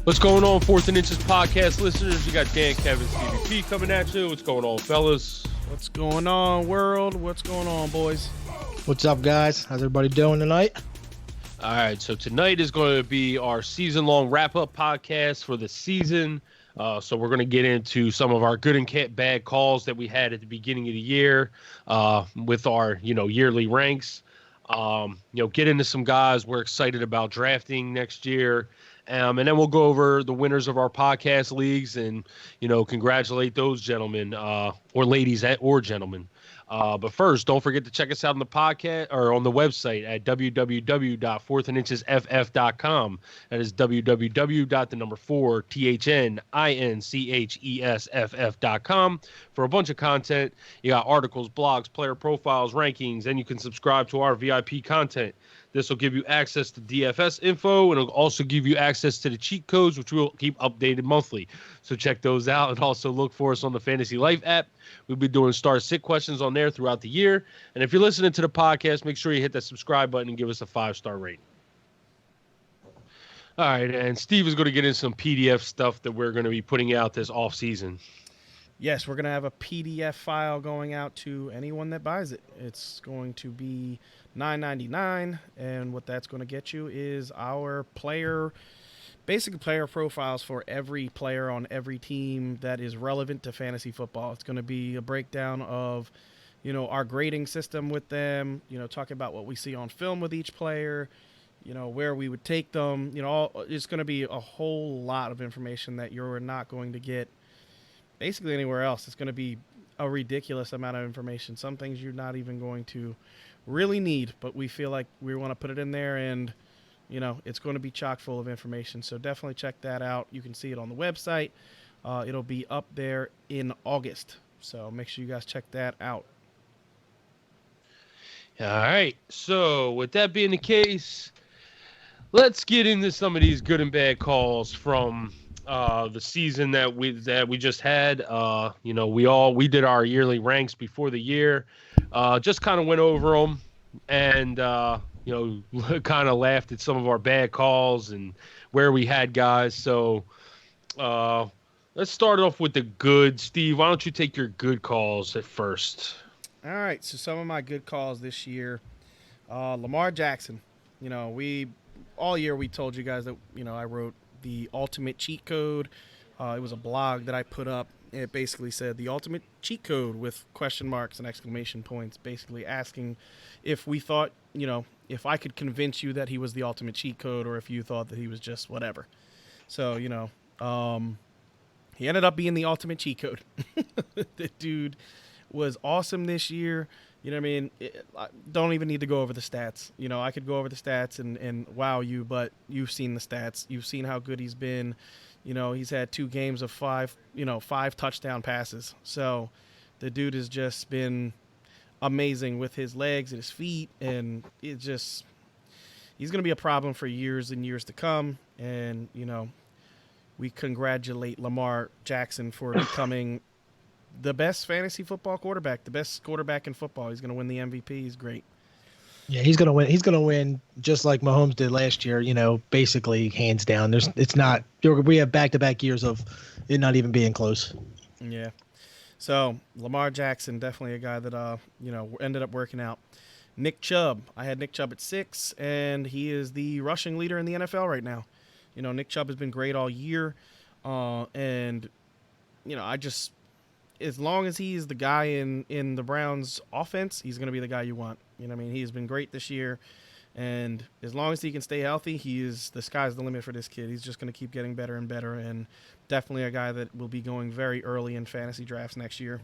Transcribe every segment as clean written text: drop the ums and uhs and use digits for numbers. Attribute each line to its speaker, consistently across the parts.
Speaker 1: What's going on, Fourth and Inches podcast listeners? You got Dan, Kevin, Stevie P coming at you. What's going on, fellas?
Speaker 2: What's going on, world? What's going on, boys?
Speaker 3: What's up, guys? How's everybody doing tonight?
Speaker 1: All right, so tonight is going to be our season-long wrap-up podcast for the season. So we're going to get into some of our good and bad calls that we had at the beginning of the year with our, yearly ranks. Get into some guys we're excited about drafting next year. And then we'll go over the winners of our podcast leagues and, congratulate those gentlemen or ladies or gentlemen. But first, don't forget to check us out on the podcast or on the website at www.fourthandinchesff.com. That is www.4thandinchesff.com for a bunch of content. You got articles, blogs, player profiles, rankings, and you can subscribe to our VIP content. This will give you access to DFS info, and it'll also give you access to the cheat codes, which we'll keep updated monthly. So check those out, and also look for us on the Fantasy Life app. We'll be doing start-sit questions on there throughout the year. And if you're listening to the podcast, make sure you hit that subscribe button and give us a 5-star rating. All right, and Steve is going to get into some PDF stuff that we're going to be putting out this off-season.
Speaker 2: Yes, we're going to have a PDF file going out to anyone that buys it. It's going to be $9.99, and what that's going to get you is our basic player profiles for every player on every team that is relevant to fantasy football. It's going to be a breakdown of, our grading system with them, talking about what we see on film with each player, where we would take them, it's going to be a whole lot of information that you're not going to get basically anywhere else. It's going to be a ridiculous amount of information. Some things you're not even going to really need, but we feel like we want to put it in there, and it's going to be chock full of information. So definitely check that out. You can see it on the website. It'll be up there in August, so make sure you guys check that out.
Speaker 1: All right, so with that being the case, let's get into some of these good and bad calls from the season that we just had. We did our yearly ranks before the year, just kind of went over them, and kind of laughed at some of our bad calls and where we had guys. So let's start off with the good. Steve, why don't you take your good calls at first?
Speaker 2: All right, so some of my good calls this year, Lamar Jackson. All year we told you guys that I wrote the ultimate cheat code. It was a blog that I put up. It basically said the ultimate cheat code with question marks and exclamation points, basically asking if we thought, if I could convince you that he was the ultimate cheat code, or if you thought that he was just whatever. So, he ended up being the ultimate cheat code. The dude was awesome this year. I don't even need to go over the stats. I could go over the stats and wow you, but you've seen the stats. You've seen how good he's been. He's had 2 games of 5 touchdown passes. So the dude has just been amazing with his legs and his feet, and he's going to be a problem for years and years to come. And, we congratulate Lamar Jackson for becoming the best fantasy football quarterback, the best quarterback in football. He's going to win the MVP. He's great.
Speaker 3: Yeah, he's gonna win. He's gonna win just like Mahomes did last year. Basically hands down. We have back-to-back years of it not even being close.
Speaker 2: Yeah. So Lamar Jackson, definitely a guy that ended up working out. Nick Chubb. I had Nick Chubb at 6, and he is the rushing leader in the NFL right now. Nick Chubb has been great all year, and as long as he's the guy in the Browns offense, he's going to be the guy you want. He's been great this year, and as long as he can stay healthy, the sky's the limit for this kid. He's just going to keep getting better and better, and definitely a guy that will be going very early in fantasy drafts next year.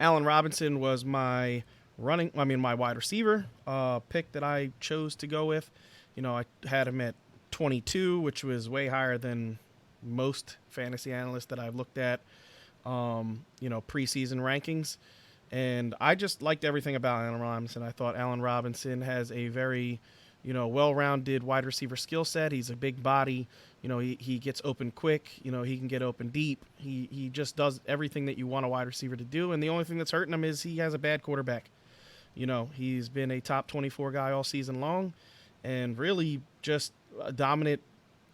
Speaker 2: Allen Robinson was my wide receiver pick that I chose to go with. I had him at 22, which was way higher than most fantasy analysts that I've looked at. Preseason rankings, and I just liked everything about Allen Robinson. I thought Allen Robinson has a very, well-rounded wide receiver skill set. He's a big body. He gets open quick. He can get open deep. He just does everything that you want a wide receiver to do, and the only thing that's hurting him is he has a bad quarterback. He's been a top 24 guy all season long, and really just a dominant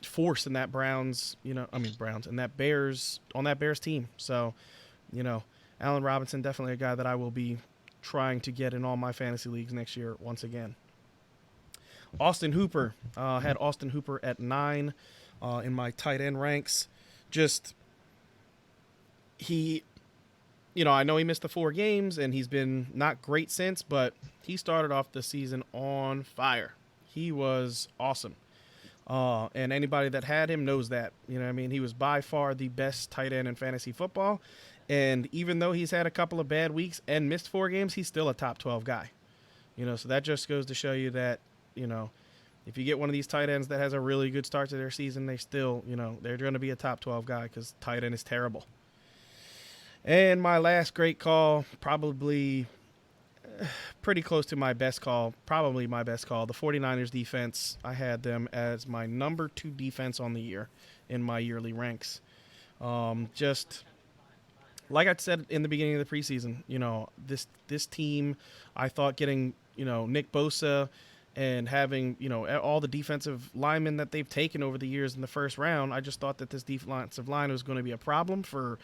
Speaker 2: force in that Browns and that Bears team. So, Allen Robinson, definitely a guy that I will be trying to get in all my fantasy leagues next year once again. Austin Hooper, had Austin Hooper at 9 in my tight end ranks. I know he missed the 4 games and he's been not great since, but he started off the season on fire. He was awesome. And anybody that had him knows that. He was by far the best tight end in fantasy football. And even though he's had a couple of bad weeks and missed 4 games, he's still a top 12 guy. So that just goes to show you that, if you get one of these tight ends that has a really good start to their season, they still, they're going to be a top 12 guy because tight end is terrible. And my last great call, probably pretty close to my best call, probably my best call, the 49ers defense. I had them as my number 2 defense on the year in my yearly ranks. Just like I said in the beginning of the preseason, this team, I thought getting, Nick Bosa and having, all the defensive linemen that they've taken over the years in the first round, I just thought that this defensive line was going to be a problem for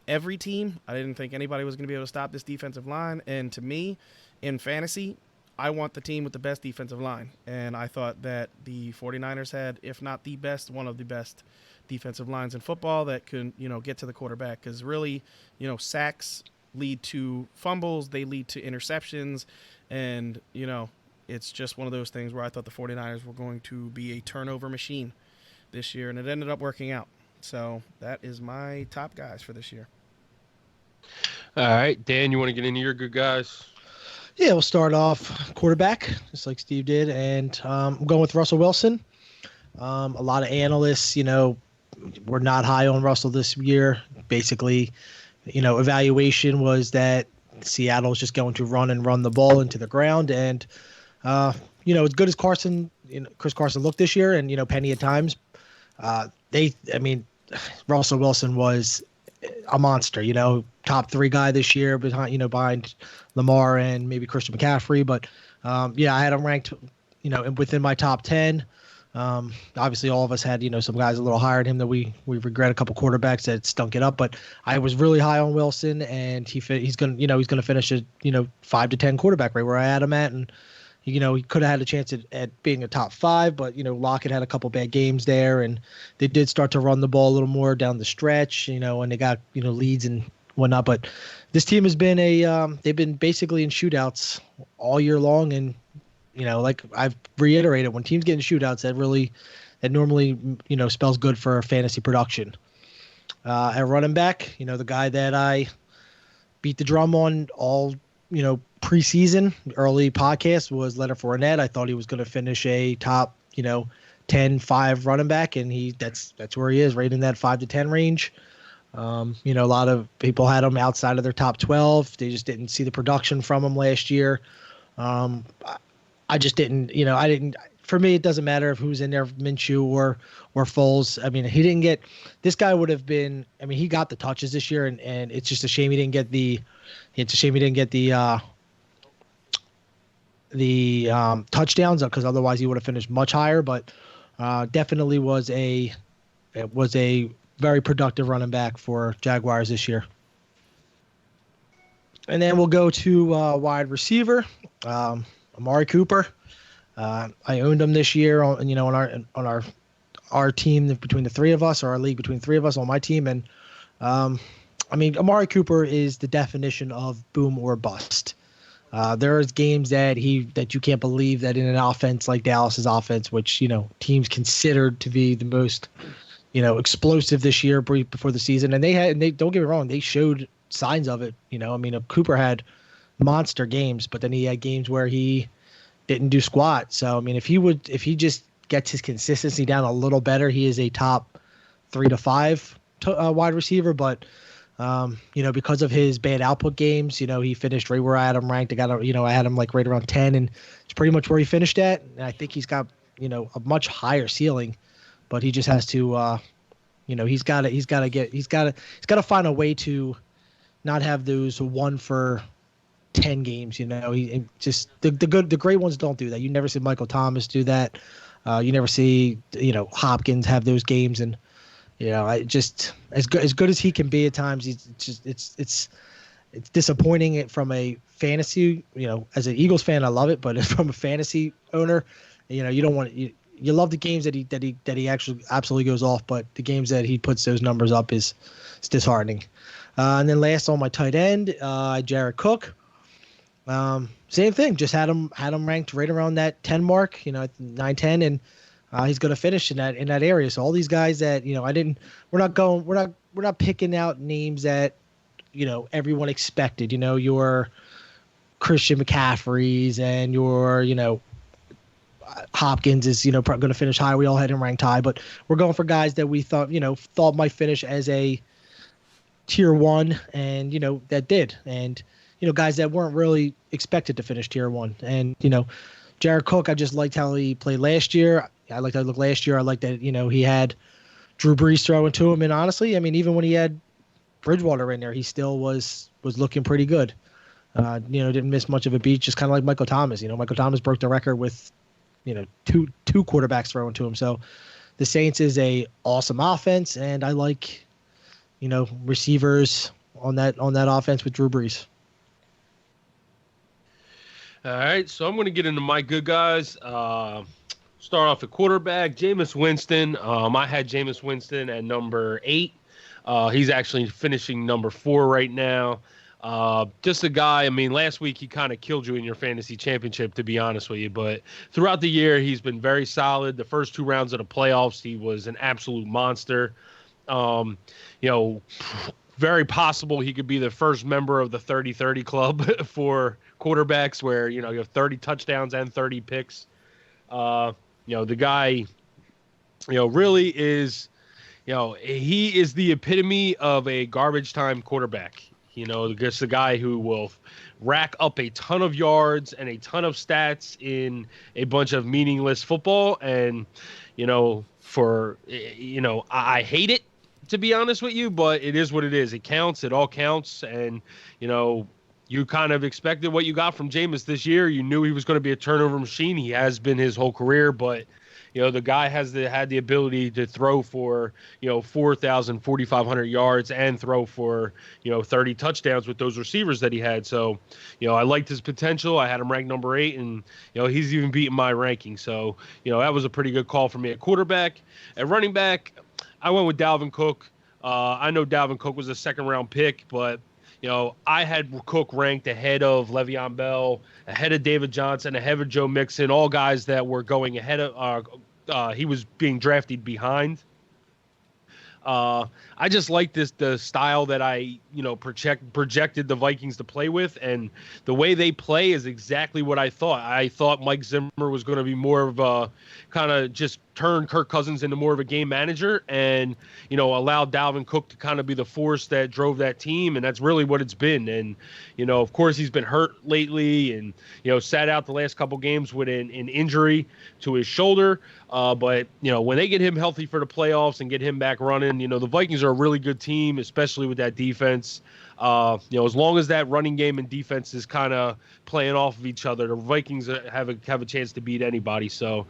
Speaker 2: every team. I didn't think anybody was going to be able to stop this defensive line. And to me, in fantasy, I want the team with the best defensive line. And I thought that the 49ers had, if not the best, one of the best defensive lines in football that could, get to the quarterback. Because really, sacks lead to fumbles, they lead to interceptions. And, it's just one of those things where I thought the 49ers were going to be a turnover machine this year. And it ended up working out. So that is my top guys for this year.
Speaker 1: All right, Dan, you want to get into your good guys?
Speaker 3: Yeah, we'll start off quarterback, just like Steve did, and I'm going with Russell Wilson. A lot of analysts, were not high on Russell this year. Basically, evaluation was that Seattle is just going to run the ball into the ground, and as good as Chris Carson looked this year, and Penny at times, Russell Wilson was a monster, top 3 guy this year behind Lamar and maybe Christian McCaffrey. But I had him ranked, within my top 10. Obviously all of us had, some guys a little higher than him that we regret, a couple quarterbacks that stunk it up, but I was really high on Wilson, and he's going to finish at, 5 to 10 quarterback right where I had him at. And, he could have had a chance at being a top 5, but, Lockett had a couple bad games there, and they did start to run the ball a little more down the stretch, and they got, leads and whatnot. But this team has been they've been basically in shootouts all year long. And, like I've reiterated, when teams get in shootouts, that normally, spells good for fantasy production. At running back, the guy that I beat the drum on all, preseason early podcast was Leonard Fournette. I thought he was going to finish a top, 10-5 running back, and that's where he is, right in that 5 to 10 range. A lot of people had him outside of their top 12. They just didn't see the production from him last year. I just didn't, for me, it doesn't matter if who's in there, Minshew or Foles. He didn't get, this guy would have been, he got the touches this year, and it's just a shame he didn't get the touchdowns, because otherwise he would have finished much higher. But definitely was a very productive running back for Jaguars this year. And then we'll go to wide receiver, Amari Cooper. I owned him this year on our team between the 3 of us, or our league between 3 of us on my team. And Amari Cooper is the definition of boom or bust. There's games that you can't believe that in an offense like Dallas's offense, which, teams considered to be the most, explosive this year before the season. And they don't get me wrong, they showed signs of it. Cooper had monster games, but then he had games where he didn't do squat. So, if he just gets his consistency down a little better, he is a top 3 to 5 wide receiver. But, because of his bad output games, he finished right where I had him ranked. I had him like right around 10, and it's pretty much where he finished at. And I think he's got, a much higher ceiling, but he just has to, he's got to find a way to not have those 1 for 10 games. He just the great ones don't do that. You never see Michael Thomas do that. You never see, Hopkins have those games, and I just as good as he can be at times. It's disappointing from a fantasy. As an Eagles fan, I love it, but from a fantasy owner, you don't want you love the games that he actually absolutely goes off, but the games that he puts those numbers up is disheartening. And then last on my tight end, Jared Cook. Same thing. Just had him ranked right around that 10 mark. 9-10, and he's going to finish in that area. So all these guys that we're not picking out names that everyone expected. Your Christian McCaffreys and your Hopkins is going to finish high. We all had him ranked high, but we're going for guys that we thought might finish as a tier 1, and that did, and guys that weren't really expected to finish tier 1. And Jared Cook, I just liked how he played last year. I liked how he looked last year. I liked that he had Drew Brees throwing to him, and honestly, I mean, even when he had Bridgewater in there, he still was looking pretty good. Didn't miss much of a beat, just kind of like Michael Thomas. Michael Thomas broke the record with two quarterbacks throwing to him. So the Saints is a awesome offense, and I like receivers on that offense with Drew Brees.
Speaker 1: All right, so I'm going to get into my good guys. Start off at quarterback, Jameis Winston. I had Jameis Winston at number 8. He's actually finishing number 4 right now. Just a guy, I mean, last week he kind of killed you in your fantasy championship, to be honest with you. But throughout the year, he's been very solid. The first 2 rounds of the playoffs, he was an absolute monster. Very possible he could be the first member of the 30-30 club for quarterbacks where, you have 30 touchdowns and 30 picks. The guy, really is, he is the epitome of a garbage time quarterback. Just the guy who will rack up a ton of yards and a ton of stats in a bunch of meaningless football. And, I hate it, to be honest with you, but it is what it is. It counts. It all counts. And, you kind of expected what you got from Jameis this year. You knew he was going to be a turnover machine. He has been his whole career, but the guy had the ability to throw for 4,000, 4,500 yards and throw for 30 touchdowns with those receivers that he had. So I liked his potential. I had him ranked number 8, and he's even beaten my ranking. So that was a pretty good call for me at quarterback. At running back, I went with Dalvin Cook. I know Dalvin Cook was a 2nd-round pick, but I had Cook ranked ahead of Le'Veon Bell, ahead of David Johnson, ahead of Joe Mixon, all guys that were going ahead of. He was being drafted behind. I just like the style that I projected the Vikings to play with, and the way they play is exactly what I thought. I thought Mike Zimmer was going to be more of a kind of just turn Kirk Cousins into more of a game manager and allow Dalvin Cook to kind of be the force that drove that team, and that's really what it's been. And of course he's been hurt lately and sat out the last couple games with an injury to his shoulder, but when they get him healthy for the playoffs and get him back running, the Vikings are a really good team, especially with that defense. As long as that running game and defense is kind of playing off of each other, the Vikings have a chance to beat anybody. So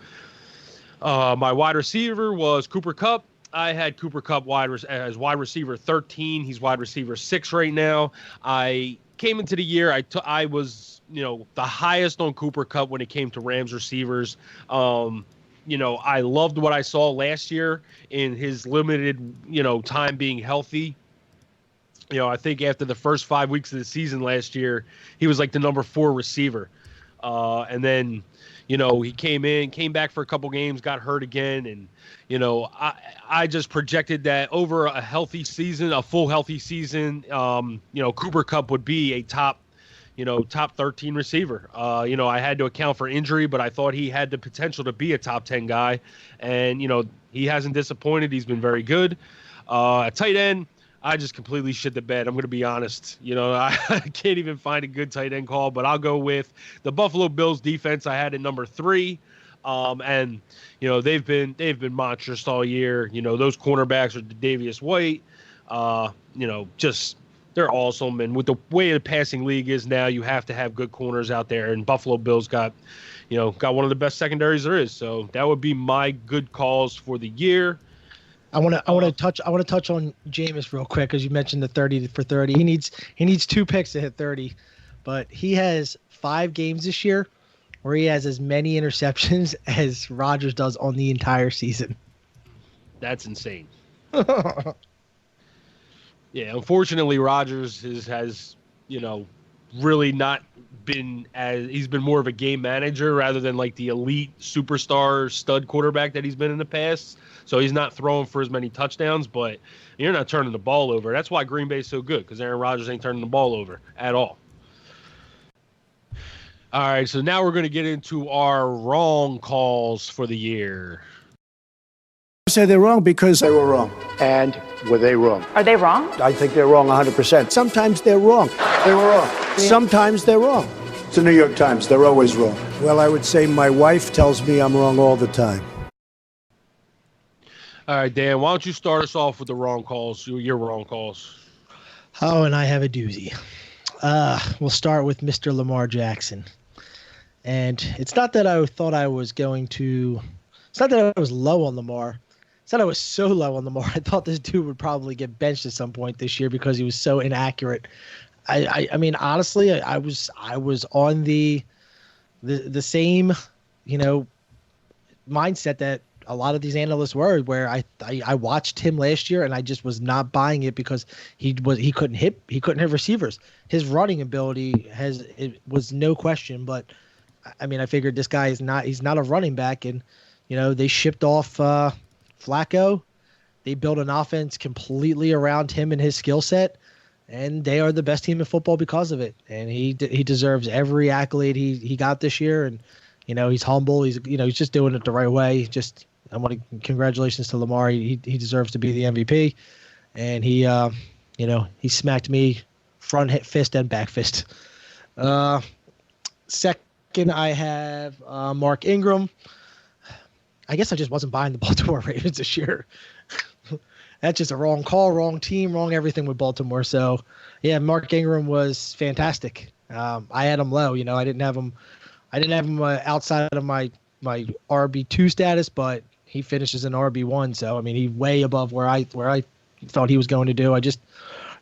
Speaker 1: my wide receiver was Cooper Kupp. I had Cooper Kupp as wide receiver 13. He's wide receiver 6 right now. I came into the year, I was the highest on Cooper Kupp when it came to Rams receivers. I loved what I saw last year in his limited, time being healthy. I think after the first 5 weeks of the season last year, he was like the number 4 receiver. And then, he came back for a couple games, got hurt again. And, I just projected that over a healthy season, a full healthy season, Cooper Kupp would be a top 13 receiver. I had to account for injury, but I thought he had the potential to be a top 10 guy. And, he hasn't disappointed. He's been very good. At tight end, I just completely shit the bed. I'm going to be honest. I can't even find a good tight end call, but I'll go with the Buffalo Bills defense. I had at number 3. And, they've been monstrous all year. Those cornerbacks are Davius White, just They're awesome, and with the way the passing league is now, you have to have good corners out there. And Buffalo Bills got one of the best secondaries there is. So that would be my good calls for the year.
Speaker 3: I want to touch on Jameis real quick because you mentioned the 30 for 30. He needs 2 picks to hit 30, but he has 5 games this year where he has as many interceptions as Rodgers does on the entire season.
Speaker 1: That's insane. Yeah, unfortunately, Rodgers has really not been he's been more of a game manager rather than like the elite superstar stud quarterback that he's been in the past. So he's not throwing for as many touchdowns, but you're not turning the ball over. That's why Green Bay's so good, because Aaron Rodgers ain't turning the ball over at all. All right, so now we're going to get into our wrong calls for the year.
Speaker 4: Say they're wrong because
Speaker 5: they were wrong. And were they wrong?
Speaker 6: Are they wrong?
Speaker 5: I think they're wrong 100%.
Speaker 4: sometimes they're wrong.
Speaker 5: They were wrong.
Speaker 4: Sometimes they're wrong.
Speaker 5: It's the New York Times. They're always wrong.
Speaker 4: Well, I would say my wife tells me I'm wrong all the time.
Speaker 1: All right, Dan, why don't you start us off with the wrong calls, your wrong calls?
Speaker 3: Oh, and I have a doozy. We'll start with Mr. Lamar Jackson. And it's not that I thought I was going to – it's not that I was low on Lamar. It's that I was so low on Lamar. I thought this dude would probably get benched at some point this year because he was so inaccurate. I mean, honestly, I was on the same, mindset that a lot of these analysts were, where I watched him last year and I just was not buying it because he couldn't hit receivers. His running ability was no question, but I mean, I figured this guy he's not a running back, and they shipped off Flacco. They built an offense completely around him and his skill set, and they are the best team in football because of it. And he deserves every accolade he got this year. And he's humble. He's just doing it the right way. I want to congratulations to Lamar. He deserves to be the MVP, and he smacked me front fist and back fist. Second, I have Mark Ingram. I guess I just wasn't buying the Baltimore Ravens this year. That's just a wrong call, wrong team, wrong everything with Baltimore. So, yeah, Mark Ingram was fantastic. I had him low. I didn't have him outside of my RB2 status, but he finishes in RB1. So, I mean, he's way above where I thought he was going to do. I just,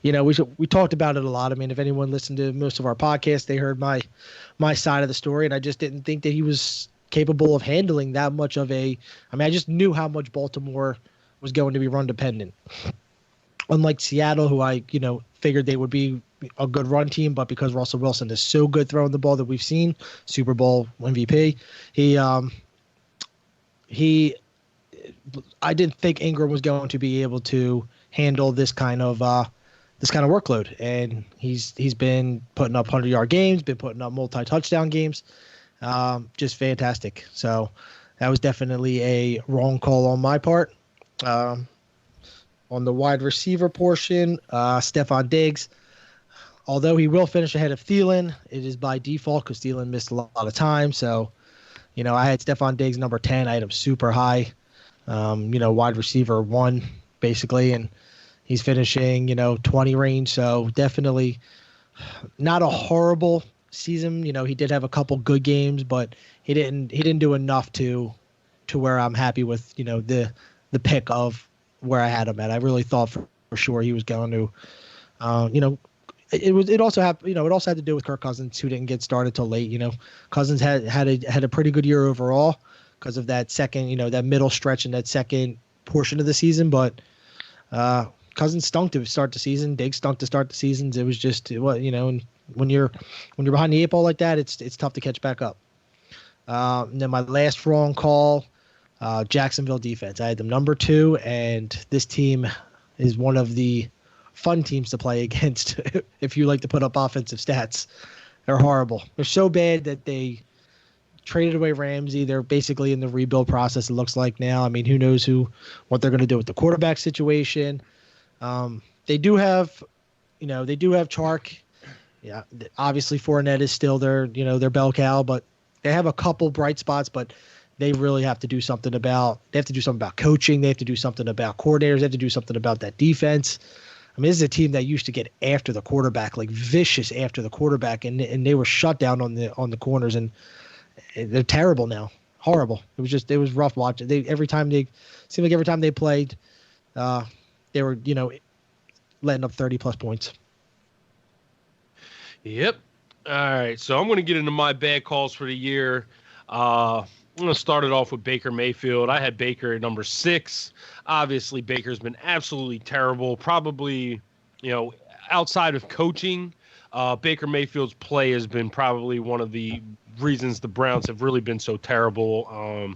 Speaker 3: we talked about it a lot. I mean, if anyone listened to most of our podcasts, they heard my side of the story, and I just didn't think that he was capable of handling that much of I just knew how much Baltimore was going to be run dependent. Unlike Seattle, who I, figured they would be a good run team, but because Russell Wilson is so good throwing the ball that we've seen, Super Bowl MVP, I didn't think Ingram was going to be able to handle this kind of workload, and he's been putting up 100-yard games, been putting up multi-touchdown games, just fantastic. So that was definitely a wrong call on my part. On the wide receiver portion, Stephon Diggs, although he will finish ahead of Thielen, it is by default because Thielen missed a lot of time. So, I had Stephon Diggs number 10. I had him super high, wide receiver 1 basically, and he's finishing, 20 range. So definitely not a horrible season. He did have a couple good games, but he didn't do enough to where I'm happy with, the pick of where I had him at. I really thought for sure he was going to, it also had to do with Kirk Cousins, who didn't get started till late. Cousins had a pretty good year overall because of that second, that middle stretch and that second portion of the season. But Cousins stunk to start the season. Diggs stunk to start the seasons. It was just and when you're behind the 8 ball like that, it's tough to catch back up. And then my last wrong call, Jacksonville defense. I had them number 2, and this team is one of the fun teams to play against if you like to put up offensive stats. They're horrible. They're so bad that they traded away Ramsey. They're basically in the rebuild process, it looks like now. I mean, who knows what they're going to do with the quarterback situation. They do have Chark. Yeah, obviously Fournette is still their bell cow, but they have a couple bright spots, but they really have to do something about coaching. They have to do something about coordinators. They have to do something about that defense. I mean, this is a team that used to get after the quarterback, like vicious after the quarterback, and they were shut down on the corners, and they're terrible now, horrible. It was rough watching. Every time they played, they were letting up 30+ points.
Speaker 1: Yep. All right, so I'm going to get into my bad calls for the year. I'm going to start it off with Baker Mayfield. I had Baker at number 6. Obviously, Baker's been absolutely terrible. Probably, outside of coaching, Baker Mayfield's play has been probably one of the reasons the Browns have really been so terrible.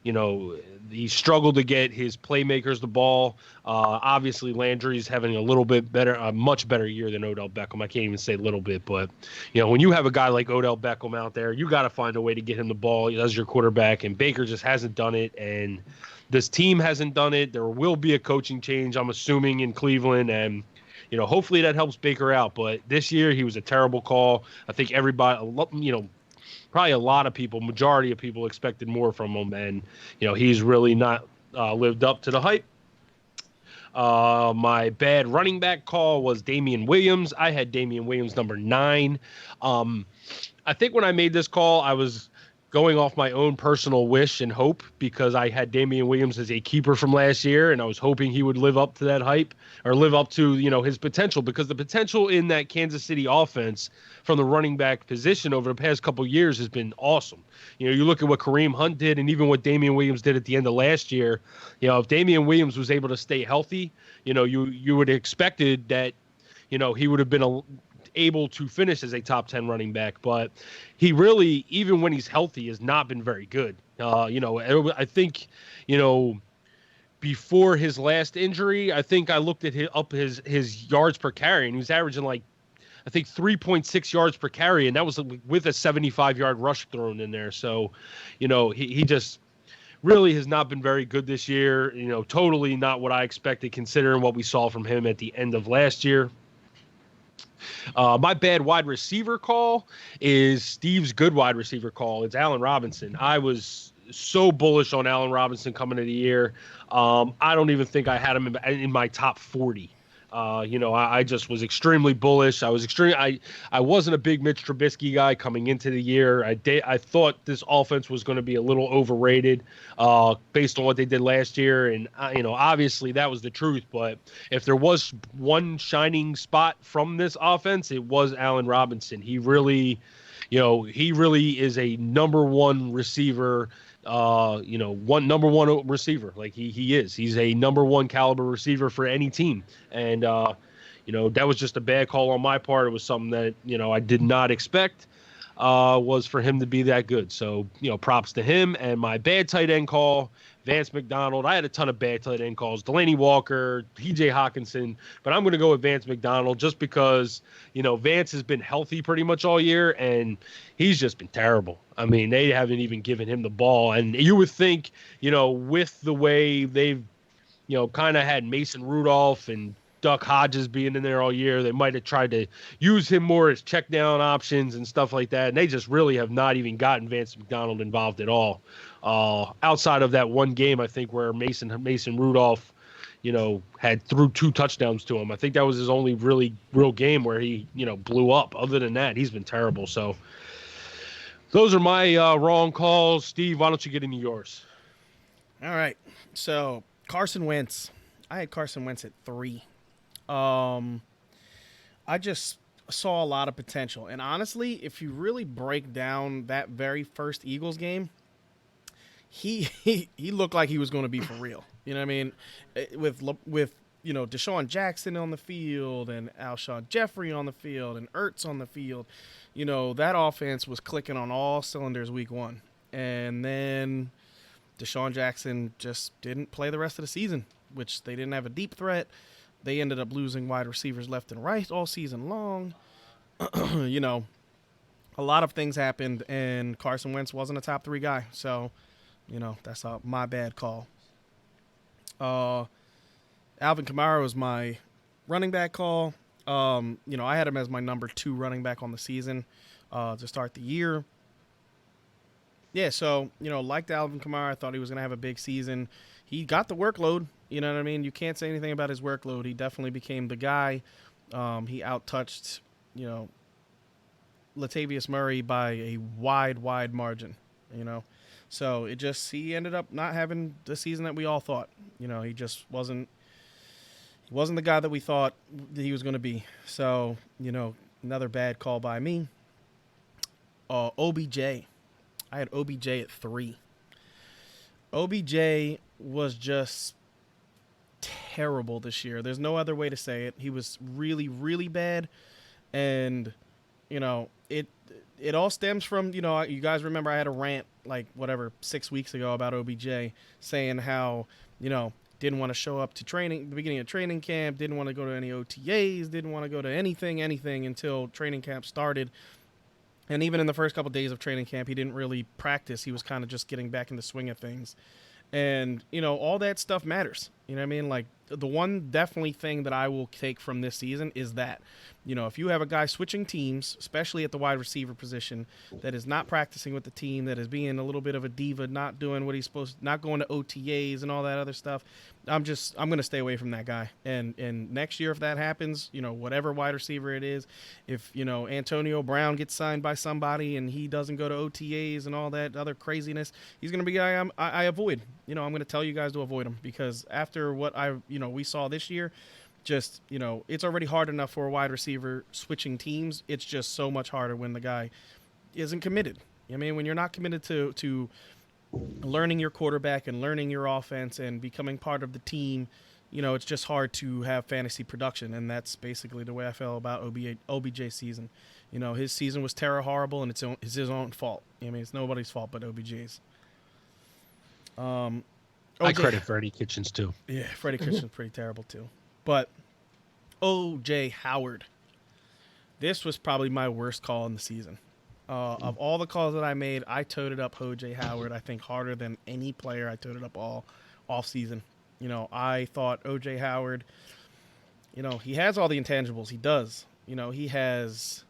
Speaker 1: He struggled to get his playmakers the ball. Obviously, Landry's having a much better year than Odell Beckham. I can't even say little bit, but when you have a guy like Odell Beckham out there, you got to find a way to get him the ball as your quarterback, and Baker just hasn't done it, and this team hasn't done it. There will be a coaching change, I'm assuming, in Cleveland, and hopefully that helps Baker out. But this year, he was a terrible call. I think everybody, probably a lot of people, majority of people expected more from him, and he's really not lived up to the hype. My bad running back call was Damian Williams. I had Damian Williams number 9. I think when I made this call, I was going off my own personal wish and hope, because I had Damian Williams as a keeper from last year, and I was hoping he would live up to that hype, or live up to, his potential, because the potential in that Kansas City offense from the running back position over the past couple of years has been awesome. You look at what Kareem Hunt did, and even what Damian Williams did at the end of last year. If Damian Williams was able to stay healthy, you would have expected that, he would have been able to finish as a top 10 running back, but he really, even when he's healthy, has not been very good. I think, before his last injury, I think I looked at his yards per carry, and he was averaging 3.6 yards per carry, and that was with a 75-yard rush thrown in there. So, he just really has not been very good this year. Totally not what I expected, considering what we saw from him at the end of last year. My bad wide receiver call is Steve's good wide receiver call. It's Allen Robinson. I was so bullish on Allen Robinson coming into the year. I don't even think I had him in my top 40. I just was extremely bullish. I wasn't a big Mitch Trubisky guy coming into the year. I thought this offense was going to be a little overrated based on what they did last year. And, obviously that was the truth. But if there was one shining spot from this offense, it was Allen Robinson. He really is a number one receiver. Number one receiver. Like he is. He's a number one caliber receiver for any team. And, that was just a bad call on my part. It was something that, I did not expect was for him to be that good. So, props to him. And my bad tight end call, Vance McDonald. I had a ton of bad tight end calls, Delaney Walker, TJ Hawkinson, but I'm going to go with Vance McDonald just because, Vance has been healthy pretty much all year, and he's just been terrible. I mean, they haven't even given him the ball. And you would think, with the way they've, kind of had Mason Rudolph and Duck Hodges being in there all year, they might have tried to use him more as check down options and stuff like that. And they just really have not even gotten Vance McDonald involved at all. Outside of that one game, I think, where Mason Rudolph, had threw 2 touchdowns to him. I think that was his only really real game where he, blew up. Other than that, he's been terrible. So those are my wrong calls. Steve, why don't you get into yours?
Speaker 2: All right. So Carson Wentz. I had Carson Wentz at 3. I just saw a lot of potential. And honestly, if you really break down that very first Eagles game, he looked like he was going to be for real. You know what I mean? With Deshaun Jackson on the field and Alshon Jeffrey on the field and Ertz on the field, that offense was clicking on all cylinders week 1. And then Deshaun Jackson just didn't play the rest of the season, which they didn't have a deep threat. They ended up losing wide receivers left and right all season long. A lot of things happened, and Carson Wentz wasn't a top 3 guy. So, that's my bad call. Alvin Kamara was my running back call. I had him as my number 2 running back on the season to start the year. Yeah, so, liked Alvin Kamara. I thought he was going to have a big season. He got the workload. You know what I mean? You can't say anything about his workload. He definitely became the guy. He outtouched, Latavius Murray by a wide margin, So he ended up not having the season that we all thought. He just wasn't the guy that we thought that he was going to be. So, another bad call by me. OBJ. I had OBJ at 3. OBJ was just terrible this year. There's no other way to say it. He was really, really bad. And, it all stems from, you guys remember I had a rant 6 weeks ago about OBJ saying how, didn't want to show up to the beginning of training camp, didn't want to go to any OTAs, didn't want to go to anything until training camp started. And even in the first couple of days of training camp, he didn't really practice. He was kind of just getting back in the swing of things. And, all that stuff matters. You know what I mean? Like, the one definitely thing that I will take from this season is that, if you have a guy switching teams, especially at the wide receiver position, that is not practicing with the team, that is being a little bit of a diva, not doing what he's supposed to, not going to OTAs and all that other stuff, I'm going to stay away from that guy. And next year, if that happens, whatever wide receiver it is, if, Antonio Brown gets signed by somebody and he doesn't go to OTAs and all that other craziness, he's going to be a guy I avoid. I'm going to tell you guys to avoid him, because after what we saw this year, just, it's already hard enough for a wide receiver switching teams. It's just so much harder when the guy isn't committed. I mean, when you're not committed to learning your quarterback and learning your offense and becoming part of the team, it's just hard to have fantasy production. And that's basically the way I felt about OBJ season. His season was horrible, and it's his own fault. I mean, it's nobody's fault but OBJ's.
Speaker 1: I credit Freddie Kitchens too.
Speaker 2: Yeah, Freddie Kitchens pretty terrible too. But O.J. Howard, this was probably my worst call in the season. Of all the calls that I made, I toted up O.J. Howard, I think, harder than any player. I toted up all season. I thought O.J. Howard, he has all the intangibles. He does. He has,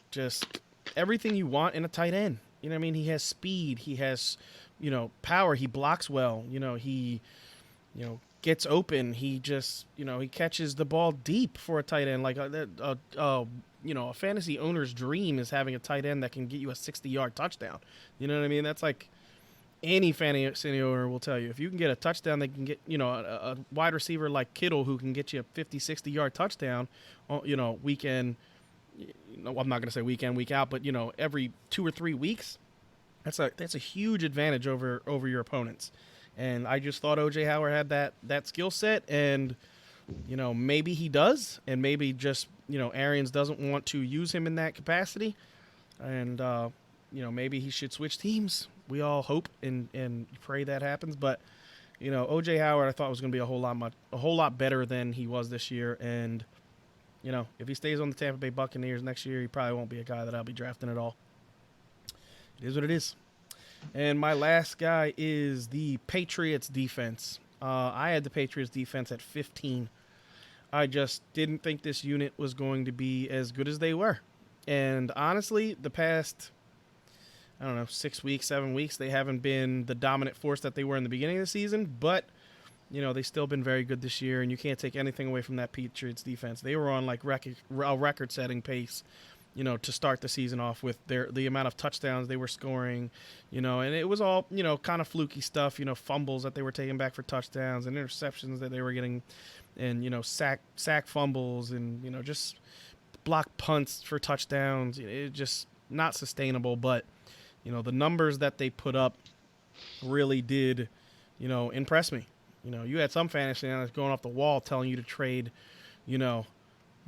Speaker 2: just everything you want in a tight end. You know what I mean? He has speed. He has, power. He blocks well. He, gets open. He just, he catches the ball deep for a tight end. Like a fantasy owner's dream is having a tight end that can get you a 60-yard touchdown. You know what I mean? That's like any fantasy owner will tell you. If you can get a touchdown, they can get, a wide receiver like Kittle who can get you a 50, 60-yard touchdown, weekend. I'm not going to say week in, week out, but, every 2 or 3 weeks. That's a huge advantage over your opponents. And I just thought O.J. Howard had that skill set, and, maybe he does, and maybe just, Arians doesn't want to use him in that capacity. And, maybe he should switch teams. We all hope and pray that happens. But, O.J. Howard I thought was going to be a whole lot better than he was this year. And, if he stays on the Tampa Bay Buccaneers next year, he probably won't be a guy that I'll be drafting at all. It is what it is. And my last guy is the Patriots defense. I had the Patriots defense at 15. I just didn't think this unit was going to be as good as they were. And honestly, the past, 6 weeks, 7 weeks, they haven't been the dominant force that they were in the beginning of the season. But, they've still been very good this year, and you can't take anything away from that Patriots defense. They were on a record-setting pace, to start the season off with the amount of touchdowns they were scoring, and it was all, kind of fluky stuff, fumbles that they were taking back for touchdowns and interceptions that they were getting, and, sack fumbles and, just block punts for touchdowns. It just not sustainable, but, the numbers that they put up really did, impress me. You had some fantasy analysts going off the wall telling you to trade,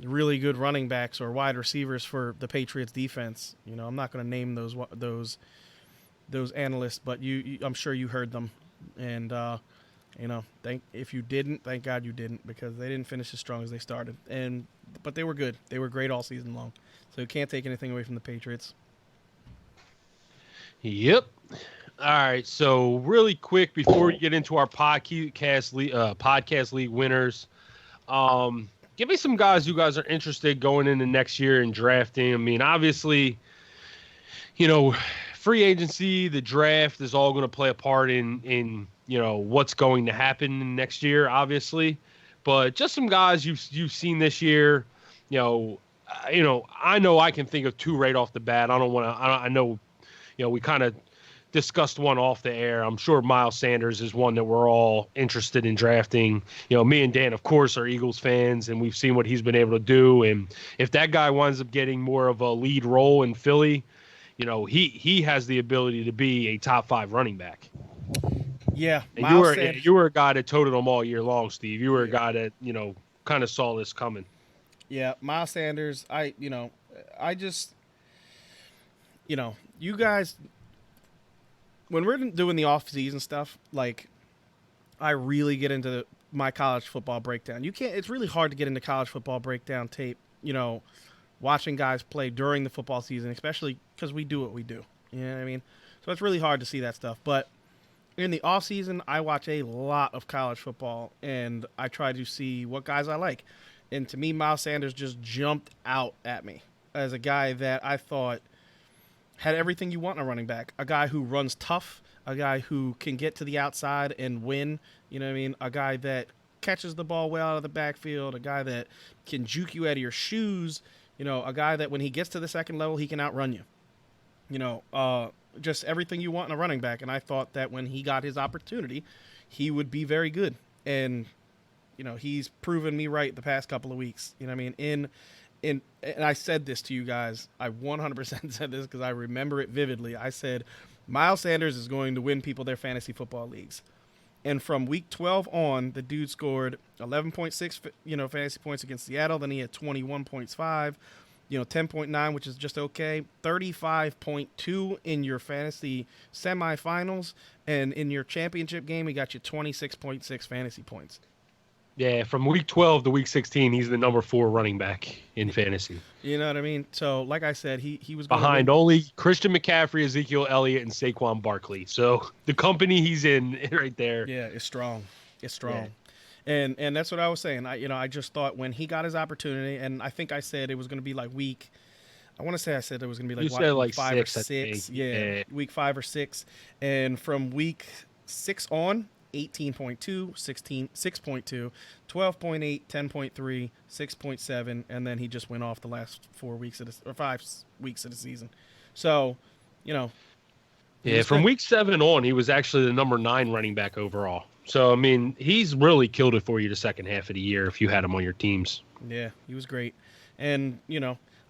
Speaker 2: really good running backs or wide receivers for the Patriots defense. I'm not going to name those analysts, but I'm sure you heard them. And, if you didn't, thank God you didn't, because they didn't finish as strong as they started. But they were good. They were great all season long. So you can't take anything away from the Patriots.
Speaker 1: Yep. All right. So really quick before we get into our podcast league winners, give me some guys you guys are interested going into next year and drafting. I mean, obviously, free agency, the draft is all going to play a part in what's going to happen next year, obviously, but just some guys you've seen this year. I know I can think of two right off the bat. I know, we kind of discussed one off the air. I'm sure Miles Sanders is one that we're all interested in drafting. Me and Dan, of course, are Eagles fans, and we've seen what he's been able to do. And if that guy winds up getting more of a lead role in Philly, he has the ability to be a top 5 running back.
Speaker 2: Yeah,
Speaker 1: and you were a guy that toted him all year long, Steve. You were a guy that kind of saw this coming.
Speaker 2: Yeah, Miles Sanders. You guys, when we're doing the off-season stuff, like, I really get into my college football breakdown. It's really hard to get into college football breakdown tape, watching guys play during the football season, especially because we do what we do. You know what I mean? So it's really hard to see that stuff. But in the off-season, I watch a lot of college football, and I try to see what guys I like. And to me, Miles Sanders just jumped out at me as a guy that I thought had everything you want in a running back. A guy who runs tough, a guy who can get to the outside and win, you know what I mean? A guy that catches the ball well out of the backfield, a guy that can juke you out of your shoes, a guy that when he gets to the second level, he can outrun you. Just everything you want in a running back. And I thought that when he got his opportunity, he would be very good. And, he's proven me right the past couple of weeks. You know what I mean? And I said this to you guys. I 100% said this because I remember it vividly. I said, Miles Sanders is going to win people their fantasy football leagues. And from week 12 on, the dude scored 11.6, fantasy points against Seattle. Then he had 21.5, 10.9, which is just okay. 35.2 in your fantasy semifinals. And in your championship game, he got you 26.6 fantasy points.
Speaker 1: Yeah, from week 12 to week 16, he's the number 4 running back in fantasy.
Speaker 2: You know what I mean? So, like I said, he was
Speaker 1: behind only Christian McCaffrey, Ezekiel Elliott, and Saquon Barkley. So the company he's in right there.
Speaker 2: Yeah, it's strong. It's strong. Yeah. And that's what I was saying. I just thought when he got his opportunity, and I think I said it was going to be like week. I said it was going to be like,
Speaker 1: week
Speaker 2: 5 or
Speaker 1: 6.
Speaker 2: Yeah, week 5 or 6. And from week 6 on, 18.2, 16, 6.2, 12.8, 10.3, 6.7, and then he just went off the last 5 weeks of the season. So,
Speaker 1: yeah, from week 7 on, he was actually the number 9 running back overall. So, I mean, he's really killed it for you the second half of the year if you had him on your teams.
Speaker 2: Yeah, he was great. And,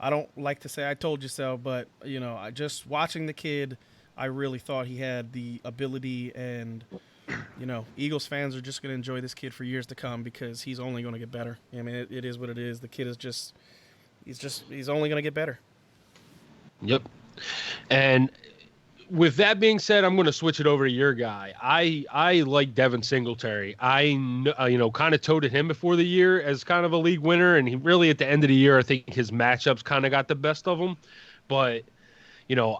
Speaker 2: I don't like to say I told you so, but, I just watching the kid, I really thought he had the ability, and Eagles fans are just going to enjoy this kid for years to come because he's only going to get better. I mean, it is what it is. The kid is he's only going to get better.
Speaker 1: Yep. And with that being said, I'm going to switch it over to your guy. I like Devin Singletary. I kind of toted him before the year as kind of a league winner, and he really at the end of the year, I think his matchups kind of got the best of him. But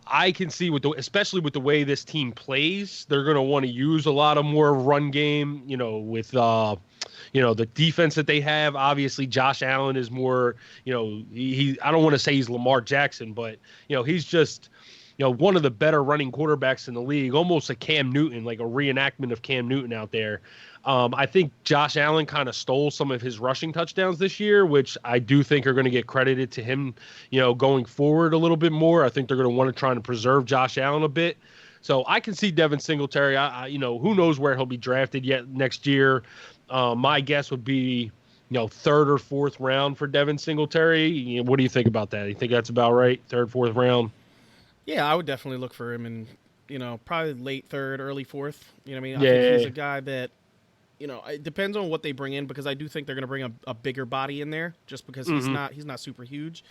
Speaker 1: I can see especially with the way this team plays, they're going to want to use a lot of more run game, with, the defense that they have. Obviously, Josh Allen is more, I don't want to say he's Lamar Jackson, but, he's just, one of the better running quarterbacks in the league, almost a Cam Newton, like a reenactment of Cam Newton out there. I think Josh Allen kind of stole some of his rushing touchdowns this year, which I do think are going to get credited to him, going forward a little bit more. I think they're going to want to try and preserve Josh Allen a bit. So I can see Devin Singletary. Who knows where he'll be drafted yet next year. My guess would be, 3rd or 4th round for Devin Singletary. What do you think about that? You think that's about right? 3rd, 4th round?
Speaker 2: Yeah, I would definitely look for him in, probably late 3rd, early 4th. I think he's a guy that, it depends on what they bring in because I do think they're going to bring a bigger body in there just because he's not super huge.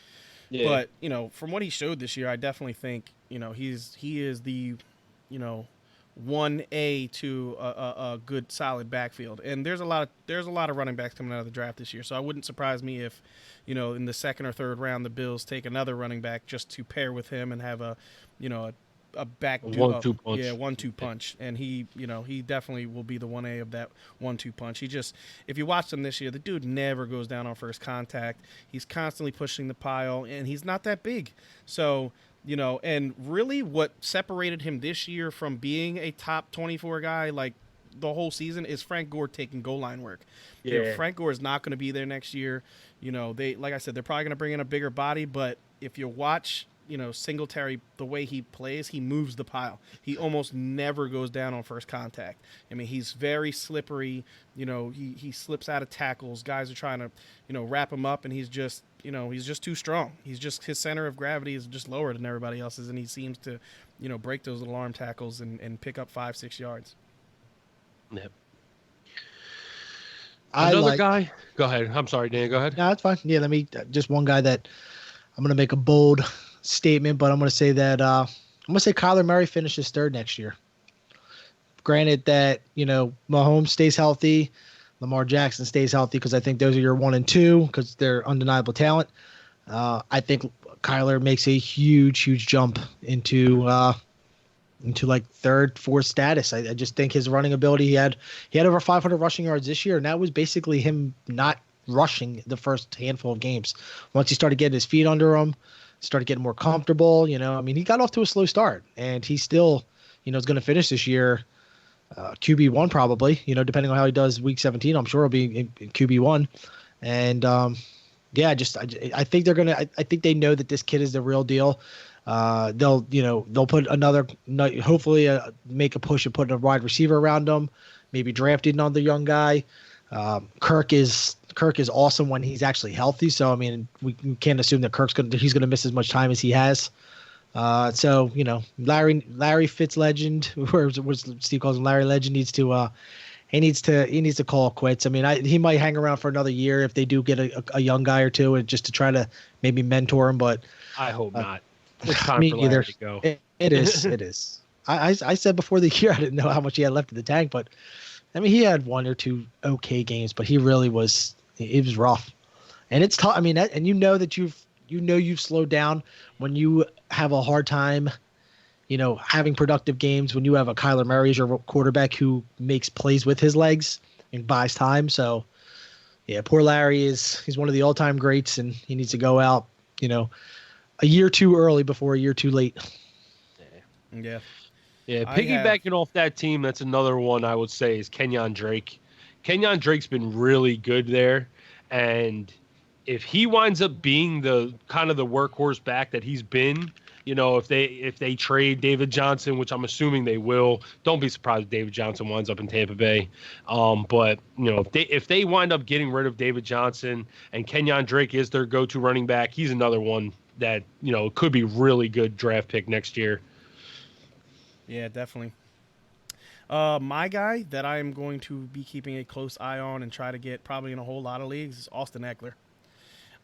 Speaker 2: Yeah. But, from what he showed this year, I definitely think, he is the, 1A to a good solid backfield. And there's a lot of running backs coming out of the draft this year. So I wouldn't surprise me if, in the 2nd or 3rd round, the Bills take another running back just to pair with him and have a back
Speaker 1: 1-2 punch.
Speaker 2: Yeah, 1-2 punch. And he definitely will be the 1A of that 1-2 punch. If you watch him this year, the dude never goes down on first contact. He's constantly pushing the pile, and he's not that big. So, and really what separated him this year from being a top 24 guy, like, the whole season is Frank Gore taking goal line work.
Speaker 1: Yeah.
Speaker 2: Frank Gore is not going to be there next year. They, like I said, they're probably going to bring in a bigger body, but if you watch, Singletary, the way he plays, he moves the pile. He almost never goes down on first contact. I mean, he's very slippery. He slips out of tackles. Guys are trying to, wrap him up, and he's just too strong. His center of gravity is just lower than everybody else's, and he seems to, break those little arm tackles and pick up 5-6 yards.
Speaker 1: Yep. Another guy. Go ahead. I'm sorry, Dan. Go ahead.
Speaker 3: No, that's fine. Yeah, just one guy that I'm going to make a bold statement, but I'm going to say that Kyler Murray finishes third next year. Granted that, Mahomes stays healthy, Lamar Jackson stays healthy, because I think those are your 1 and 2 because they're undeniable talent. I think Kyler makes a huge jump into like third, fourth status. I just think his running ability, he had over 500 rushing yards this year, and that was basically him not rushing the first handful of games. Once he started getting his feet under him, started getting more comfortable, he got off to a slow start, and he still, is going to finish this year QB1 probably, depending on how he does week 17. I'm sure he'll be in QB1. And I think they're going to, I think they know that this kid is the real deal. They'll put hopefully make a push and put a wide receiver around him, maybe drafted another young guy. Kirk is awesome when he's actually healthy. So, I mean, we can't assume that he's going to miss as much time as he has. So, Larry Fitz legend, what Steve calls him, Larry Legend, needs to call it quits. I mean, he might hang around for another year if they do get a young guy or two, and just to try to maybe mentor him. But
Speaker 1: I hope not. It's time
Speaker 3: me
Speaker 1: for Larry
Speaker 3: either.
Speaker 1: to go.
Speaker 3: It is. It is. I said before the year I didn't know how much he had left in the tank, but I mean, he had 1 or 2 okay games, but he really was. It was rough, and it's tough. I mean, and that you've slowed down when you have a hard time, having productive games, when you have a Kyler Murray as your quarterback who makes plays with his legs and buys time. So, yeah, poor Larry he's one of the all-time greats, and he needs to go out, a year too early before a year too late.
Speaker 2: Yeah.
Speaker 1: Yeah, piggybacking off that team, that's another one I would say is Kenyon Drake. Kenyon Drake's been really good there, and if he winds up being the kind of the workhorse back that he's been, if they trade David Johnson, which I'm assuming they will, don't be surprised if David Johnson winds up in Tampa Bay. But if they wind up getting rid of David Johnson and Kenyon Drake is their go-to running back, he's another one that could be really good draft pick next year.
Speaker 2: Yeah, definitely. My guy that I am going to be keeping a close eye on and try to get probably in a whole lot of leagues is Austin Eckler.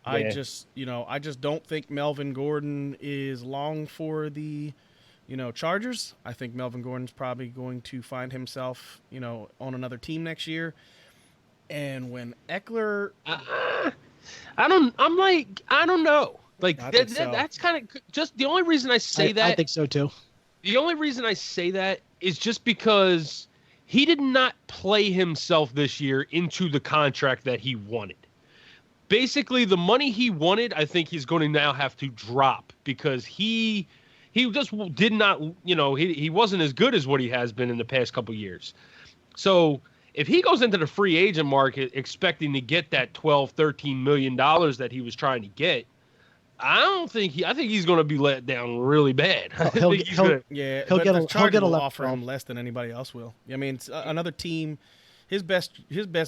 Speaker 2: Yeah. I just don't think Melvin Gordon is long for the, Chargers. I think Melvin Gordon's probably going to find himself, on another team next year. And when Eckler,
Speaker 1: I don't know. Like that's kind of just the only reason I say that.
Speaker 3: I think so too.
Speaker 1: The only reason I say that is just because he did not play himself this year into the contract that he wanted. Basically, the money he wanted, I think he's going to now have to drop because he just did not, he wasn't as good as what he has been in the past couple years. So if he goes into the free agent market expecting to get that $12, $13 million that he was trying to get, I think he's going to be let down really bad.
Speaker 2: He'll get a offer him less than anybody else will. I mean, another team, his best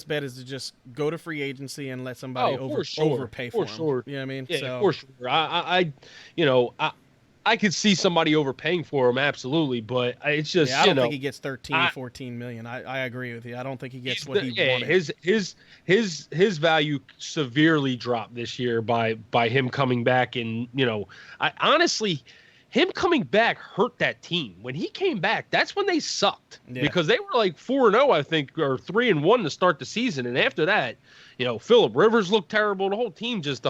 Speaker 2: bet is to just go to free agency and let somebody overpay for him.
Speaker 1: Sure.
Speaker 2: You know what I mean?
Speaker 1: Yeah, for sure. I could see somebody overpaying for him, absolutely, but it's just
Speaker 2: I don't think he gets 13, 14 million. I agree with you. I don't think he gets what he wanted. His value severely dropped this year by him coming back, and honestly, him coming back hurt that team. When he came back, that's when they sucked because they were like 4-0, I think, or 3-1 to start the season, and after that, Phillip Rivers looked terrible. The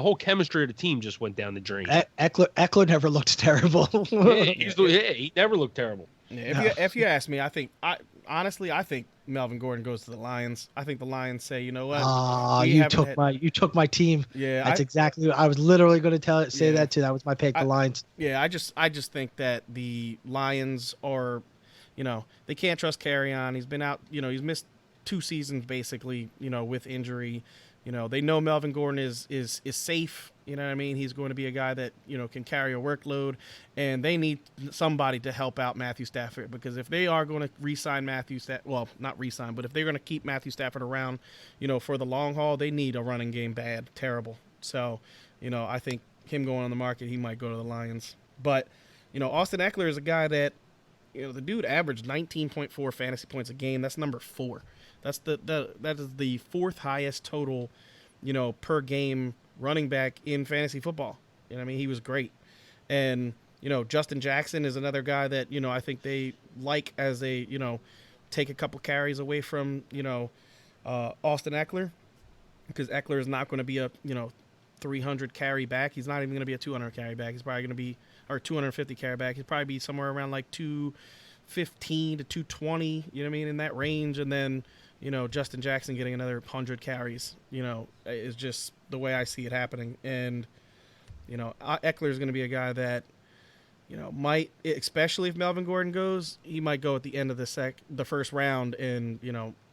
Speaker 2: whole chemistry of the team just went down the drain.
Speaker 3: Eckler never looked terrible.
Speaker 1: He never looked terrible.
Speaker 2: Yeah, if you ask me, I think Melvin Gordon goes to the Lions. I think the Lions say, you know what?
Speaker 3: You took my team.
Speaker 2: Yeah,
Speaker 3: that's exactly. I was literally going to say that too. That was my pick. The Lions.
Speaker 2: Yeah, I just think that the Lions are, they can't trust Carrion. He's been out, he's missed 2 seasons basically, with injury. They know Melvin Gordon is safe. You know what I mean? He's going to be a guy that, can carry a workload, and they need somebody to help out Matthew Stafford, because if they are going to re-sign Matthew Stafford, well, not re-sign, but if they're going to keep Matthew Stafford around, for the long haul, they need a running game bad, terrible. So, I think him going on the market, he might go to the Lions. But, Austin Eckler is a guy that, the dude averaged 19.4 fantasy points a game. That's number 4. That is the 4th highest total, per game running back in fantasy football. He was great. And, Justin Jackson is another guy that, I think they like as a, take a couple carries away from, Austin Eckler, because Eckler is not going to be a, 300 carry back. He's not even going to be a 200 carry back. He's probably going to be, or 250 carry back. He'll probably be somewhere around like 215 to 220, in that range. And then, Justin Jackson getting another 100 carries, is just the way I see it happening. And, Eckler is going to be a guy that, might, especially if Melvin Gordon goes, he might go at the end of the first round, and,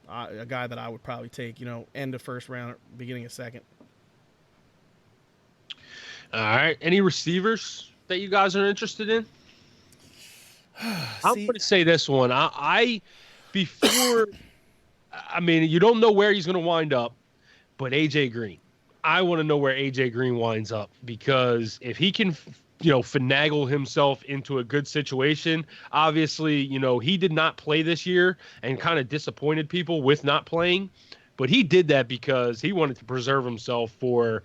Speaker 2: a guy that I would probably take, end of first round, beginning of second.
Speaker 1: All right. Any receivers that you guys are interested in? I'm going to say this one. You don't know where he's going to wind up, but AJ Green. I want to know where AJ Green winds up, because if he can, finagle himself into a good situation, obviously, he did not play this year and kind of disappointed people with not playing, but he did that because he wanted to preserve himself for,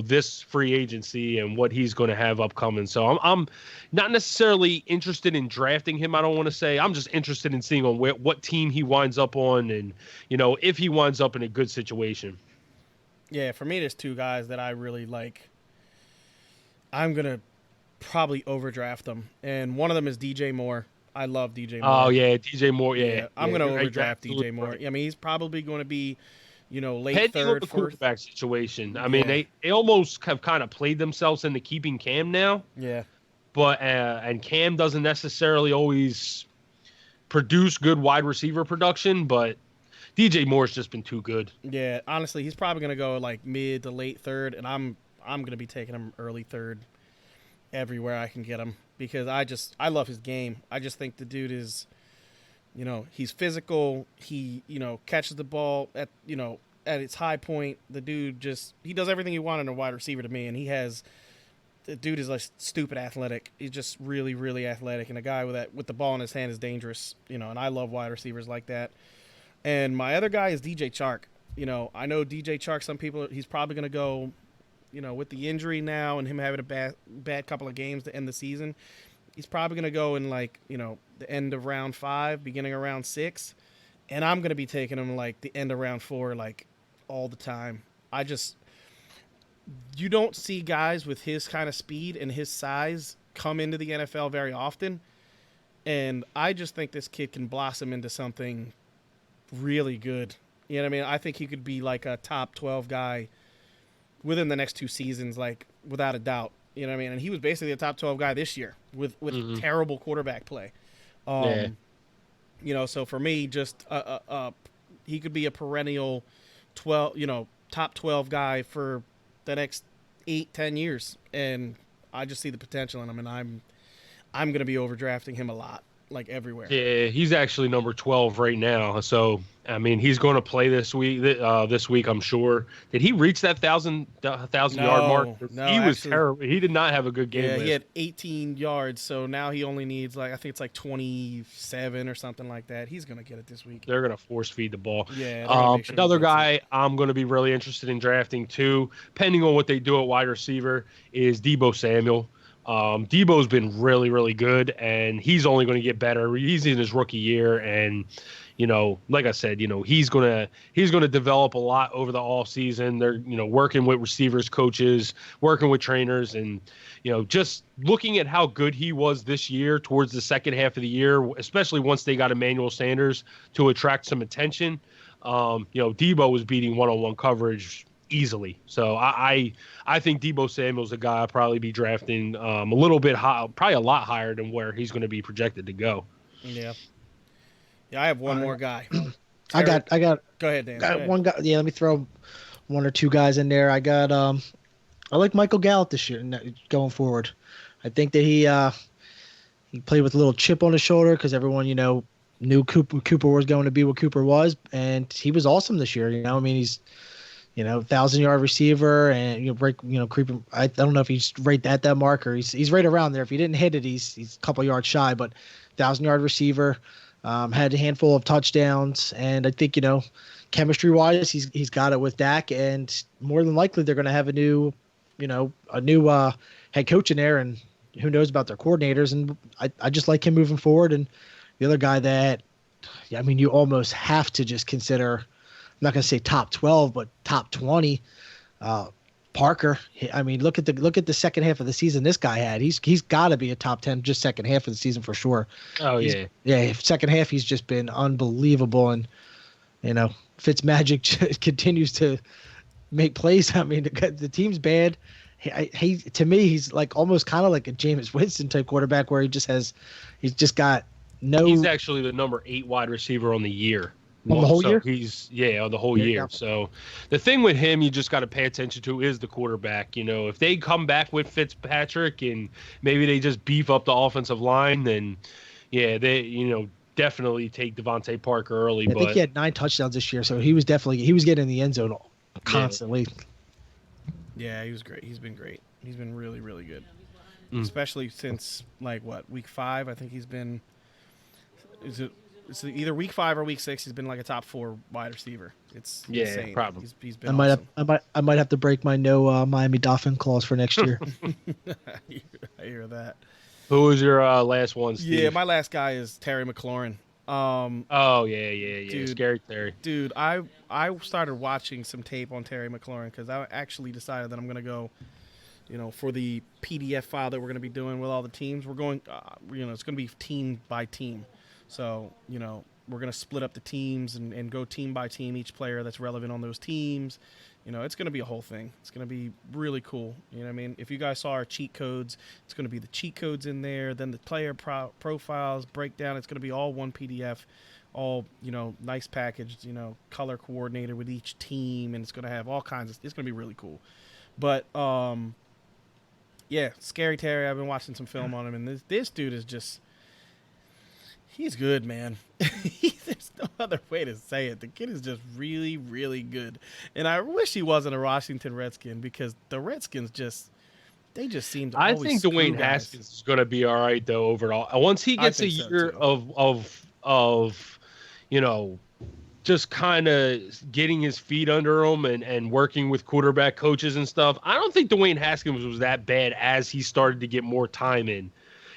Speaker 1: this free agency and what he's going to have upcoming. So I'm not necessarily interested in drafting him. I don't want to say. I'm just interested in seeing on what team he winds up on, and, if he winds up in a good situation.
Speaker 2: Yeah, for me, there's 2 guys that I really like. I'm going to probably overdraft them, and one of them is DJ Moore. I love DJ Moore.
Speaker 1: Oh, yeah, DJ Moore, yeah.
Speaker 2: I'm going to overdraft DJ Moore. He's probably going to be, late third,
Speaker 1: the
Speaker 2: fourth.
Speaker 1: Quarterback situation. I mean, they almost have kind of played themselves into keeping Cam now.
Speaker 2: Yeah.
Speaker 1: But and Cam doesn't necessarily always produce good wide receiver production, but DJ Moore's just been too good.
Speaker 2: Yeah, honestly, he's probably going to go like mid to late third, and I'm going to be taking him early third everywhere I can get him, because I love his game. I just think the dude is, he's physical. He, catches the ball at its high point. The dude he does everything you want in a wide receiver to me, and the dude is like stupid athletic. He's just really, really athletic, and a guy with the ball in his hand is dangerous, and I love wide receivers like that. And my other guy is DJ Chark. I know DJ Chark, some people, he's probably going to go, with the injury now and him having a bad couple of games to end the season, he's probably going to go in the end of round 5, beginning of round 6. And I'm going to be taking him the end of round 4, all the time. You don't see guys with his kind of speed and his size come into the NFL very often. And I just think this kid can blossom into something really good. You know what I mean? I think he could be like a top 12 guy within the next 2 seasons, without a doubt. You know what I mean? And he was basically a top 12 guy this year with terrible quarterback play. So for me, just he could be a perennial 12, top 12 guy for the next 8-10 years. And I just see the potential in him, and I'm going to be overdrafting him a lot. Everywhere. Yeah,
Speaker 1: he's actually number 12 right now. So, he's going to play this week. I'm sure. Did he reach that 1,000 yard mark?
Speaker 2: No,
Speaker 1: he was terrible. He did not have a good game.
Speaker 2: Yeah, he had 18 yards. So now he only needs I think it's 27 or something like that. He's going to get it this week.
Speaker 1: They're going to force feed the ball.
Speaker 2: Yeah.
Speaker 1: Another guy I'm going to be really interested in drafting too, depending on what they do at wide receiver, is Deebo Samuel. Debo's been really, really good, and he's only going to get better. He's in his rookie year, and like I said, he's going to develop a lot over the off season. They're working with receivers, coaches, working with trainers, and just looking at how good he was this year towards the second half of the year, especially once they got Emmanuel Sanders to attract some attention. Deebo was beating one-on-one coverage easily. So I think Deebo Samuel's a guy I'll probably be drafting a little bit high, probably a lot higher than where he's going to be projected to go.
Speaker 2: Yeah. Yeah, I have one more guy.
Speaker 3: I got
Speaker 2: Go ahead, Dan. Go ahead.
Speaker 3: one guy. Yeah, let me throw one or two guys in there. I got I like Michael Gallup this year going forward. I think that he played with a little chip on his shoulder because everyone knew Cooper was going to be what Cooper was, and he was awesome this year. I mean, he's 1,000-yard receiver, and creeping. I don't know if he's right at that mark or he's right around there. If he didn't hit it, he's a couple yards shy, but 1,000-yard receiver. Had a handful of touchdowns, and I think chemistry wise, he's got it with Dak, and more than likely they're going to have a new head coach in there, and who knows about their coordinators. And I just like him moving forward. And the other guy that, I mean, you almost have to just consider, I'm not going to say top 12, but top 20. Parker. I mean, look at the second half of the season this guy had. He's got to be a top 10 just second half of the season for sure. Yeah. Second half he's just been unbelievable, and Fitzmagic continues to make plays. I mean, the team's bad. He to me he's like almost kind of like a Jameis Winston type quarterback where he's just got no.
Speaker 1: He's actually the number 8 wide receiver on the year.
Speaker 3: On the whole year?
Speaker 1: On the whole year.
Speaker 3: Yeah.
Speaker 1: So the thing with him, you just got to pay attention to is the quarterback. If they come back with Fitzpatrick and maybe they just beef up the offensive line, then they definitely take Devontae Parker early.
Speaker 3: I think he had 9 touchdowns this year, so he was getting in the end zone constantly.
Speaker 2: Yeah, he was great. He's been great. He's been really, really good, especially since week 5. I think he's been. It's either week 5 or week 6. He's been like a top 4 wide receiver. It's insane.
Speaker 1: Probably.
Speaker 2: He's been awesome.
Speaker 3: I might have to break my no Miami Dolphin clause for next year.
Speaker 2: I hear that.
Speaker 1: Who was your last one, Steve?
Speaker 2: Yeah, my last guy is Terry McLaurin.
Speaker 1: Dude, Scary Terry.
Speaker 2: Dude, I started watching some tape on Terry McLaurin because I actually decided that I'm gonna go, for the PDF file that we're gonna be doing with all the teams. We're going, it's gonna be team by team. So, we're going to split up the teams and go team by team, each player that's relevant on those teams. It's going to be a whole thing. It's going to be really cool. You know what I mean? If you guys saw our cheat codes, it's going to be the cheat codes in there, then the player profiles, breakdown. It's going to be all one PDF, all, nice packaged, color coordinated with each team, and it's going to have all kinds of – it's going to be really cool. But, Scary Terry, I've been watching some film on him, and this dude is just – he's good, man. There's no other way to say it. The kid is just really, really good. And I wish he wasn't a Washington Redskin because the Redskins they just seem to
Speaker 1: I
Speaker 2: always
Speaker 1: think Dwayne
Speaker 2: guys.
Speaker 1: Haskins is going to be all right, though, overall. Once he gets a year of just kind of getting his feet under him and working with quarterback coaches and stuff, I don't think Dwayne Haskins was that bad as he started to get more time in.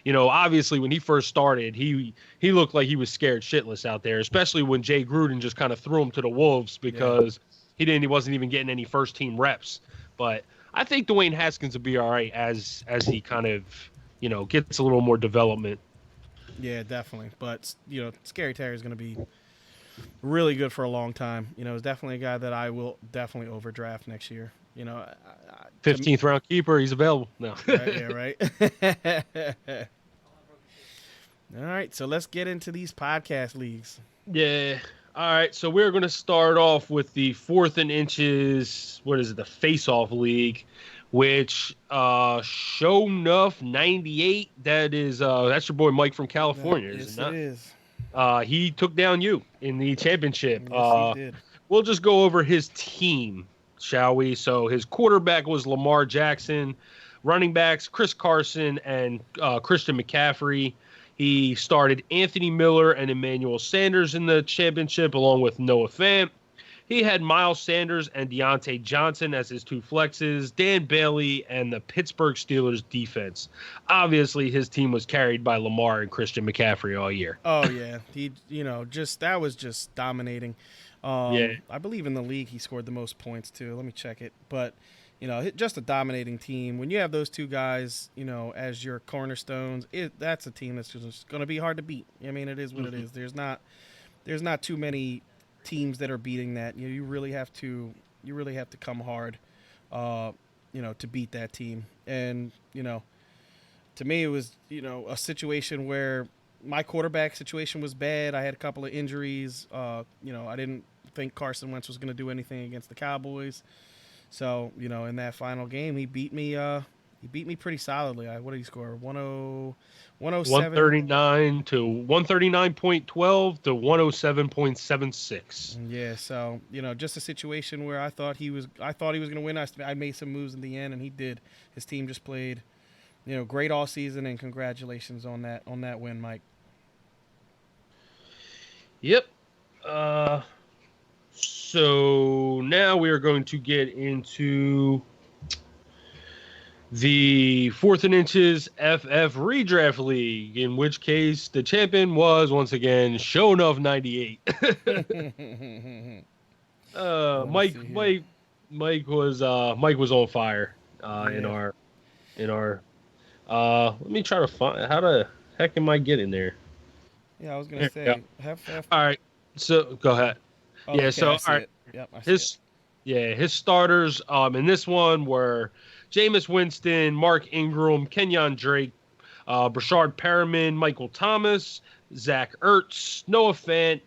Speaker 1: Obviously when he first started, he looked like he was scared shitless out there, especially when Jay Gruden just kind of threw him to the wolves because he wasn't even getting any first team reps. But I think Dwayne Haskins will be all right as he kind of, gets a little more development.
Speaker 2: Yeah, definitely. But, Scary Terry is going to be really good for a long time. It's definitely a guy that I will definitely overdraft next year.
Speaker 1: 15th round keeper, he's available. No.
Speaker 2: Right. All right, so let's get into these podcast leagues.
Speaker 1: Yeah. All right, so we're going to start off with the 4th and Inches, the face-off league, which Show Enough 98, that's your boy Mike from California, isn't it?
Speaker 2: Yes, it is.
Speaker 1: He took down you in the championship.
Speaker 2: Yes, he did.
Speaker 1: We'll just go over his team, shall we? So his quarterback was Lamar Jackson, running backs Chris Carson and Christian McCaffrey. He started Anthony Miller and Emmanuel Sanders in the championship along with Noah Fant. He had Miles Sanders and Deontay Johnson as his 2 flexes, Dan Bailey and the Pittsburgh Steelers defense. Obviously, his team was carried by Lamar and Christian McCaffrey all year.
Speaker 2: Oh, yeah. He, that was just dominating. I believe in the league he scored the most points too. Let me check it. But, just a dominating team. When you have those 2 guys, as your cornerstones, that's a team that's just going to be hard to beat. I mean, it is what it is. There's not too many teams that are beating that. You really have to come hard, to beat that team. And, to me it was, a situation where, my quarterback situation was bad. I had a couple of injuries. I didn't think Carson Wentz was going to do anything against the Cowboys. So, in that final game, he beat me. He beat me pretty solidly. What did he score? 107.
Speaker 1: 139 to 139.12 to 107.76.
Speaker 2: Yeah, so just a situation where I thought he was going to win. I made some moves in the end, and he did. His team just played, great all season, and congratulations on that win, Mike.
Speaker 1: Yep. So now we are going to get into the 4th and Inches FF Redraft League, in which case the champion was once again Shonuff 98. Mike was on fire in our let me try to find how the heck am I getting there?
Speaker 2: Yeah, I was gonna say
Speaker 1: all right, so go ahead.
Speaker 2: Oh, okay,
Speaker 1: so all right.
Speaker 2: Yep, I see it.
Speaker 1: His starters in this one were Jameis Winston, Mark Ingram, Kenyon Drake, Brashard Perriman, Michael Thomas, Zach Ertz, Noah Fant,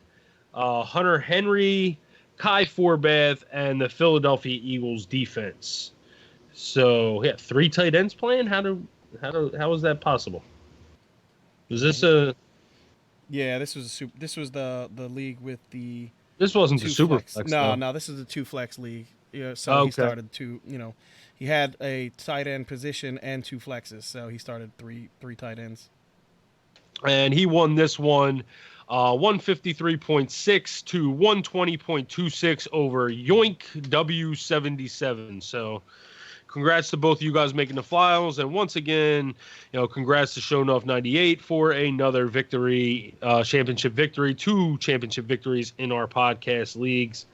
Speaker 1: Hunter Henry, Kai Forbath, and the Philadelphia Eagles defense. So, 3 tight ends playing? How was that possible? Was this a?
Speaker 2: Yeah, this was the league with the.
Speaker 1: This wasn't the super flex.
Speaker 2: No, this is the 2 flex league. Yeah, so he started 2. He had a tight end position and 2 flexes, so he started three tight ends.
Speaker 1: And he won this one 153.6 to 120.26 over Yoink W77. So congrats to both of you guys making the finals. And once again, congrats to Shonuff 98 for another victory, championship victory, 2 championship victories in our podcast leagues.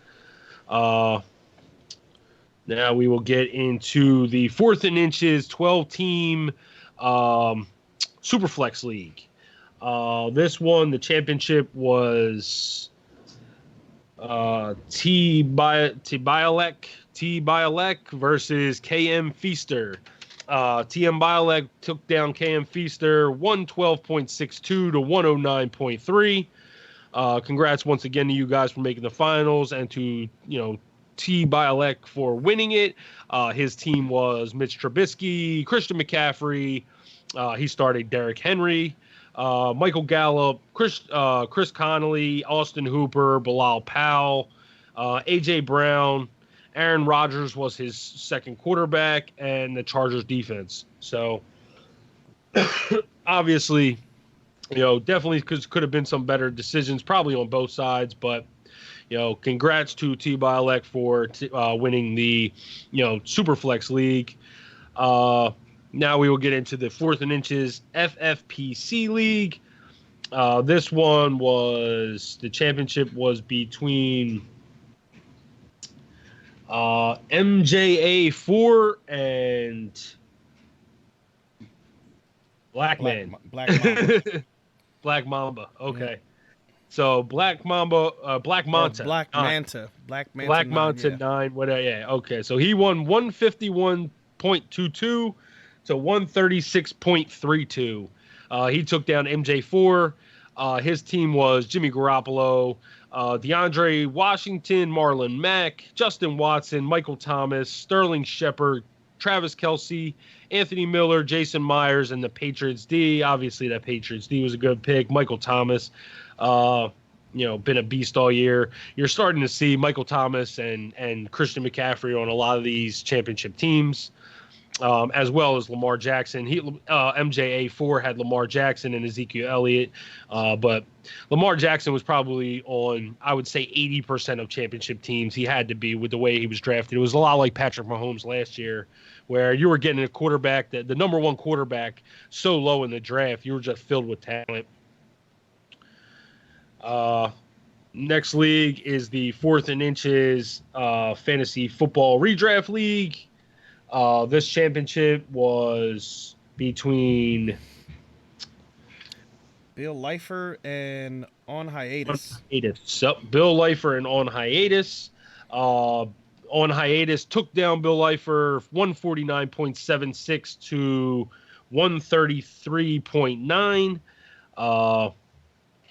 Speaker 1: Now we will get into the 4th and Inches 12-team Superflex League. This one, the championship was T. Bialek versus KM Feaster. TM Bialek took down KM Feaster 112.62 to 109.3. Congrats once again to you guys for making the finals, and to T. Bialek for winning it. His team was Mitch Trubisky, Christian McCaffrey. He started Derrick Henry, Michael Gallup, Chris Connolly, Austin Hooper, Bilal Powell, A.J. Brown. Aaron Rodgers was his second quarterback, and the Chargers defense. So obviously, definitely could have been some better decisions, probably on both sides, but congrats to T. Bialek for winning the, Superflex League. Now we will get into the 4th and Inches FFPC League. This one the championship was between MJA4 and Black Man.
Speaker 2: Black Mamba.
Speaker 1: Black Mamba. Okay. Yeah. So Black Mamba, Black Manta.
Speaker 2: Black Manta
Speaker 1: 9. Whatever. Yeah. Okay. So he won 151.22 to 136.32. He took down MJ4. His team was Jimmy Garoppolo, DeAndre Washington, Marlon Mack, Justin Watson, Michael Thomas, Sterling Shepard, Travis Kelce, Anthony Miller, Jason Myers, and the Patriots D. Obviously, that Patriots D was a good pick. Michael Thomas, been a beast all year. You're starting to see Michael Thomas and Christian McCaffrey on a lot of these championship teams, as well as Lamar Jackson. MJA4 had Lamar Jackson and Ezekiel Elliott, but Lamar Jackson was probably on, I would say, 80% of championship teams. He had to be with the way he was drafted. It was a lot like Patrick Mahomes last year, where you were getting a quarterback, the number 1 quarterback, so low in the draft. You were just filled with talent. Next league is the 4th and Inches Fantasy Football Redraft League. This championship was between
Speaker 2: Bill Leifer and On Hiatus.
Speaker 1: So Bill Leifer and On Hiatus. On Hiatus took down Bill Leifer 149.76 to 133.9. On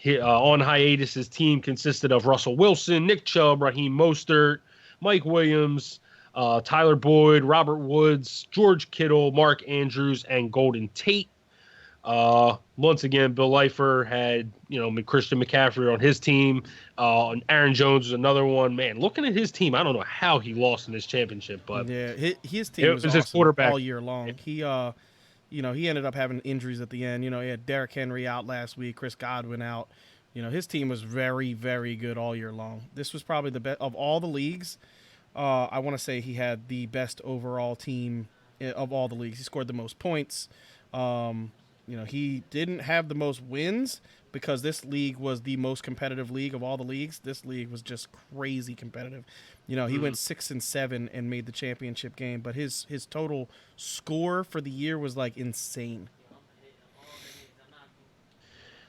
Speaker 1: hiatus, his team consisted of Russell Wilson, Nick Chubb, Raheem Mostert, Mike Williams, Tyler Boyd, Robert Woods, George Kittle, Mark Andrews, and Golden Tate. Once again, Bill Leifer had, Christian McCaffrey on his team. And Aaron Jones was another one. Man, looking at his team, I don't know how he lost in this championship, but
Speaker 2: yeah, his team was awesome
Speaker 1: his quarterback
Speaker 2: all year long. He he ended up having injuries at the end. He had Derrick Henry out last week, Chris Godwin out. His team was very, very good all year long. This was probably the best of all the leagues. I want to say he had the best overall team of all the leagues. He scored the most points. He didn't have the most wins because this league was the most competitive league of all the leagues. This league was just crazy competitive. He went 6-7 and made the championship game, but his total score for the year was like insane.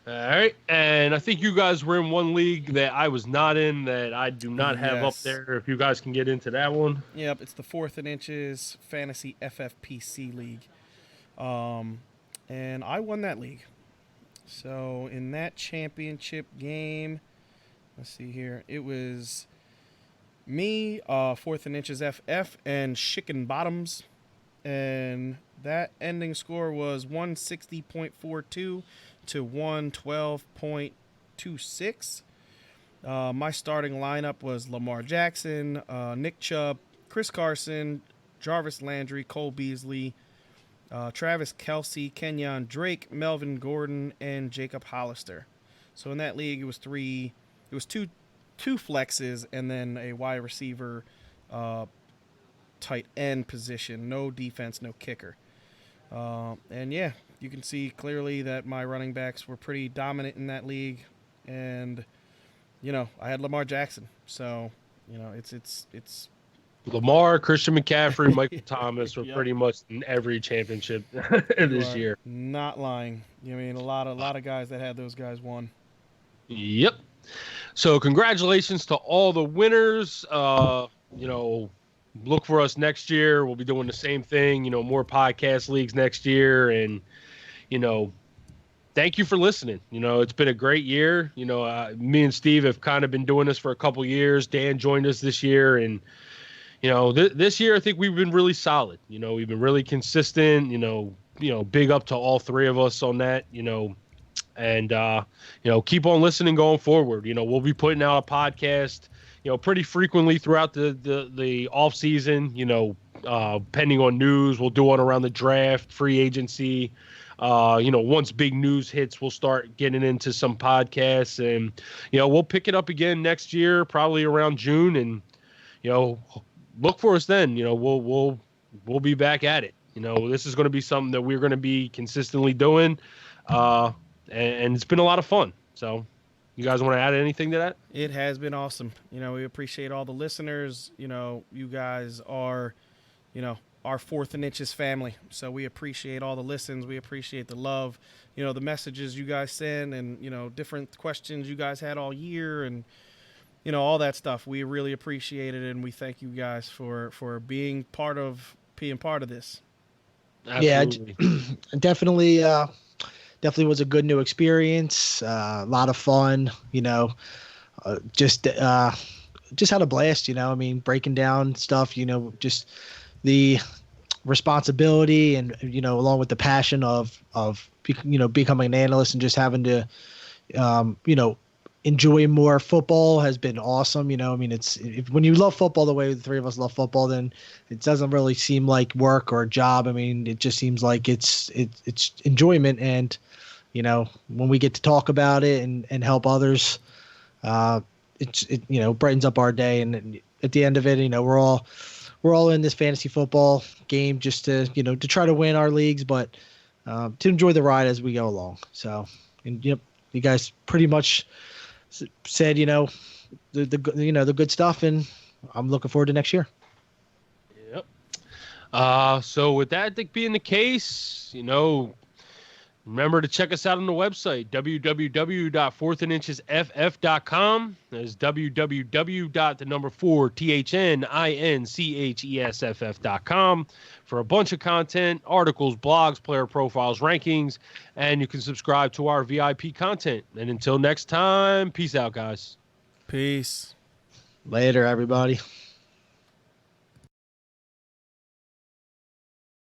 Speaker 1: All right, and I think you guys were in one league that I was not in, that I do not have up there. If you guys can get into that one.
Speaker 2: Yep, it's the 4th and Inches Fantasy FFPC League. And I won that league. So in that championship game, let's see here, it was me, 4th and Inches FF, and Chicken Bottoms. And that ending score was 160.42 to 112.26. My starting lineup was Lamar Jackson, Nick Chubb, Chris Carson, Jarvis Landry, Cole Beasley, Travis Kelce, Kenyon Drake, Melvin Gordon, and Jacob Hollister. So in that league, it was two flexes and then a wide receiver, tight end position. No defense, no kicker. And yeah, you can see clearly that my running backs were pretty dominant in that league, and I had Lamar Jackson. So it's
Speaker 1: Lamar, Christian McCaffrey, Michael Thomas were pretty much in every championship this year.
Speaker 2: Not lying. A lot of guys that had those guys won.
Speaker 1: Yep. So congratulations to all the winners. Look for us next year. We'll be doing the same thing, more podcast leagues next year. And, thank you for listening. It's been a great year. Me and Steve have kind of been doing this for a couple years. Dan joined us this year, and this year, I think we've been really solid. We've been really consistent, big up to all three of us on that, and, keep on listening going forward. We'll be putting out a podcast, pretty frequently throughout the off season, pending on news. We'll do one around the draft, free agency. Once big news hits, we'll start getting into some podcasts, and, we'll pick it up again next year, probably around June, and, look for us then. We'll be back at it. This is going to be something that we're going to be consistently doing, and it's been a lot of fun. So, you guys want to add anything to that?
Speaker 2: It has been awesome. We appreciate all the listeners. You guys are, our 4th and Inches family. So we appreciate all the listens. We appreciate the love. The messages you guys send, and different questions you guys had all year, and all that stuff. We really appreciate it, and we thank you guys for being part of this.
Speaker 1: Absolutely.
Speaker 3: Yeah, definitely was a good new experience. A lot of fun, just had a blast, breaking down stuff, just the responsibility and, along with the passion of becoming an analyst and just having to, enjoy more football has been awesome. When you love football the way the three of us love football, then it doesn't really seem like work or a job. it just seems like it's enjoyment. And, when we get to talk about it and help others, it brightens up our day. And at the end of it, we're all in this fantasy football game just to try to win our leagues, but to enjoy the ride as we go along. So, and you guys pretty much said, the good stuff, and I'm looking forward to next year.
Speaker 1: Yep. So with that, I think being the case, Remember to check us out on the website, www.fourthandinchesff.com. That's www.4thandinchesff.com for a bunch of content, articles, blogs, player profiles, rankings, and you can subscribe to our VIP content. And until next time, peace out, guys.
Speaker 2: Peace.
Speaker 3: Later, everybody.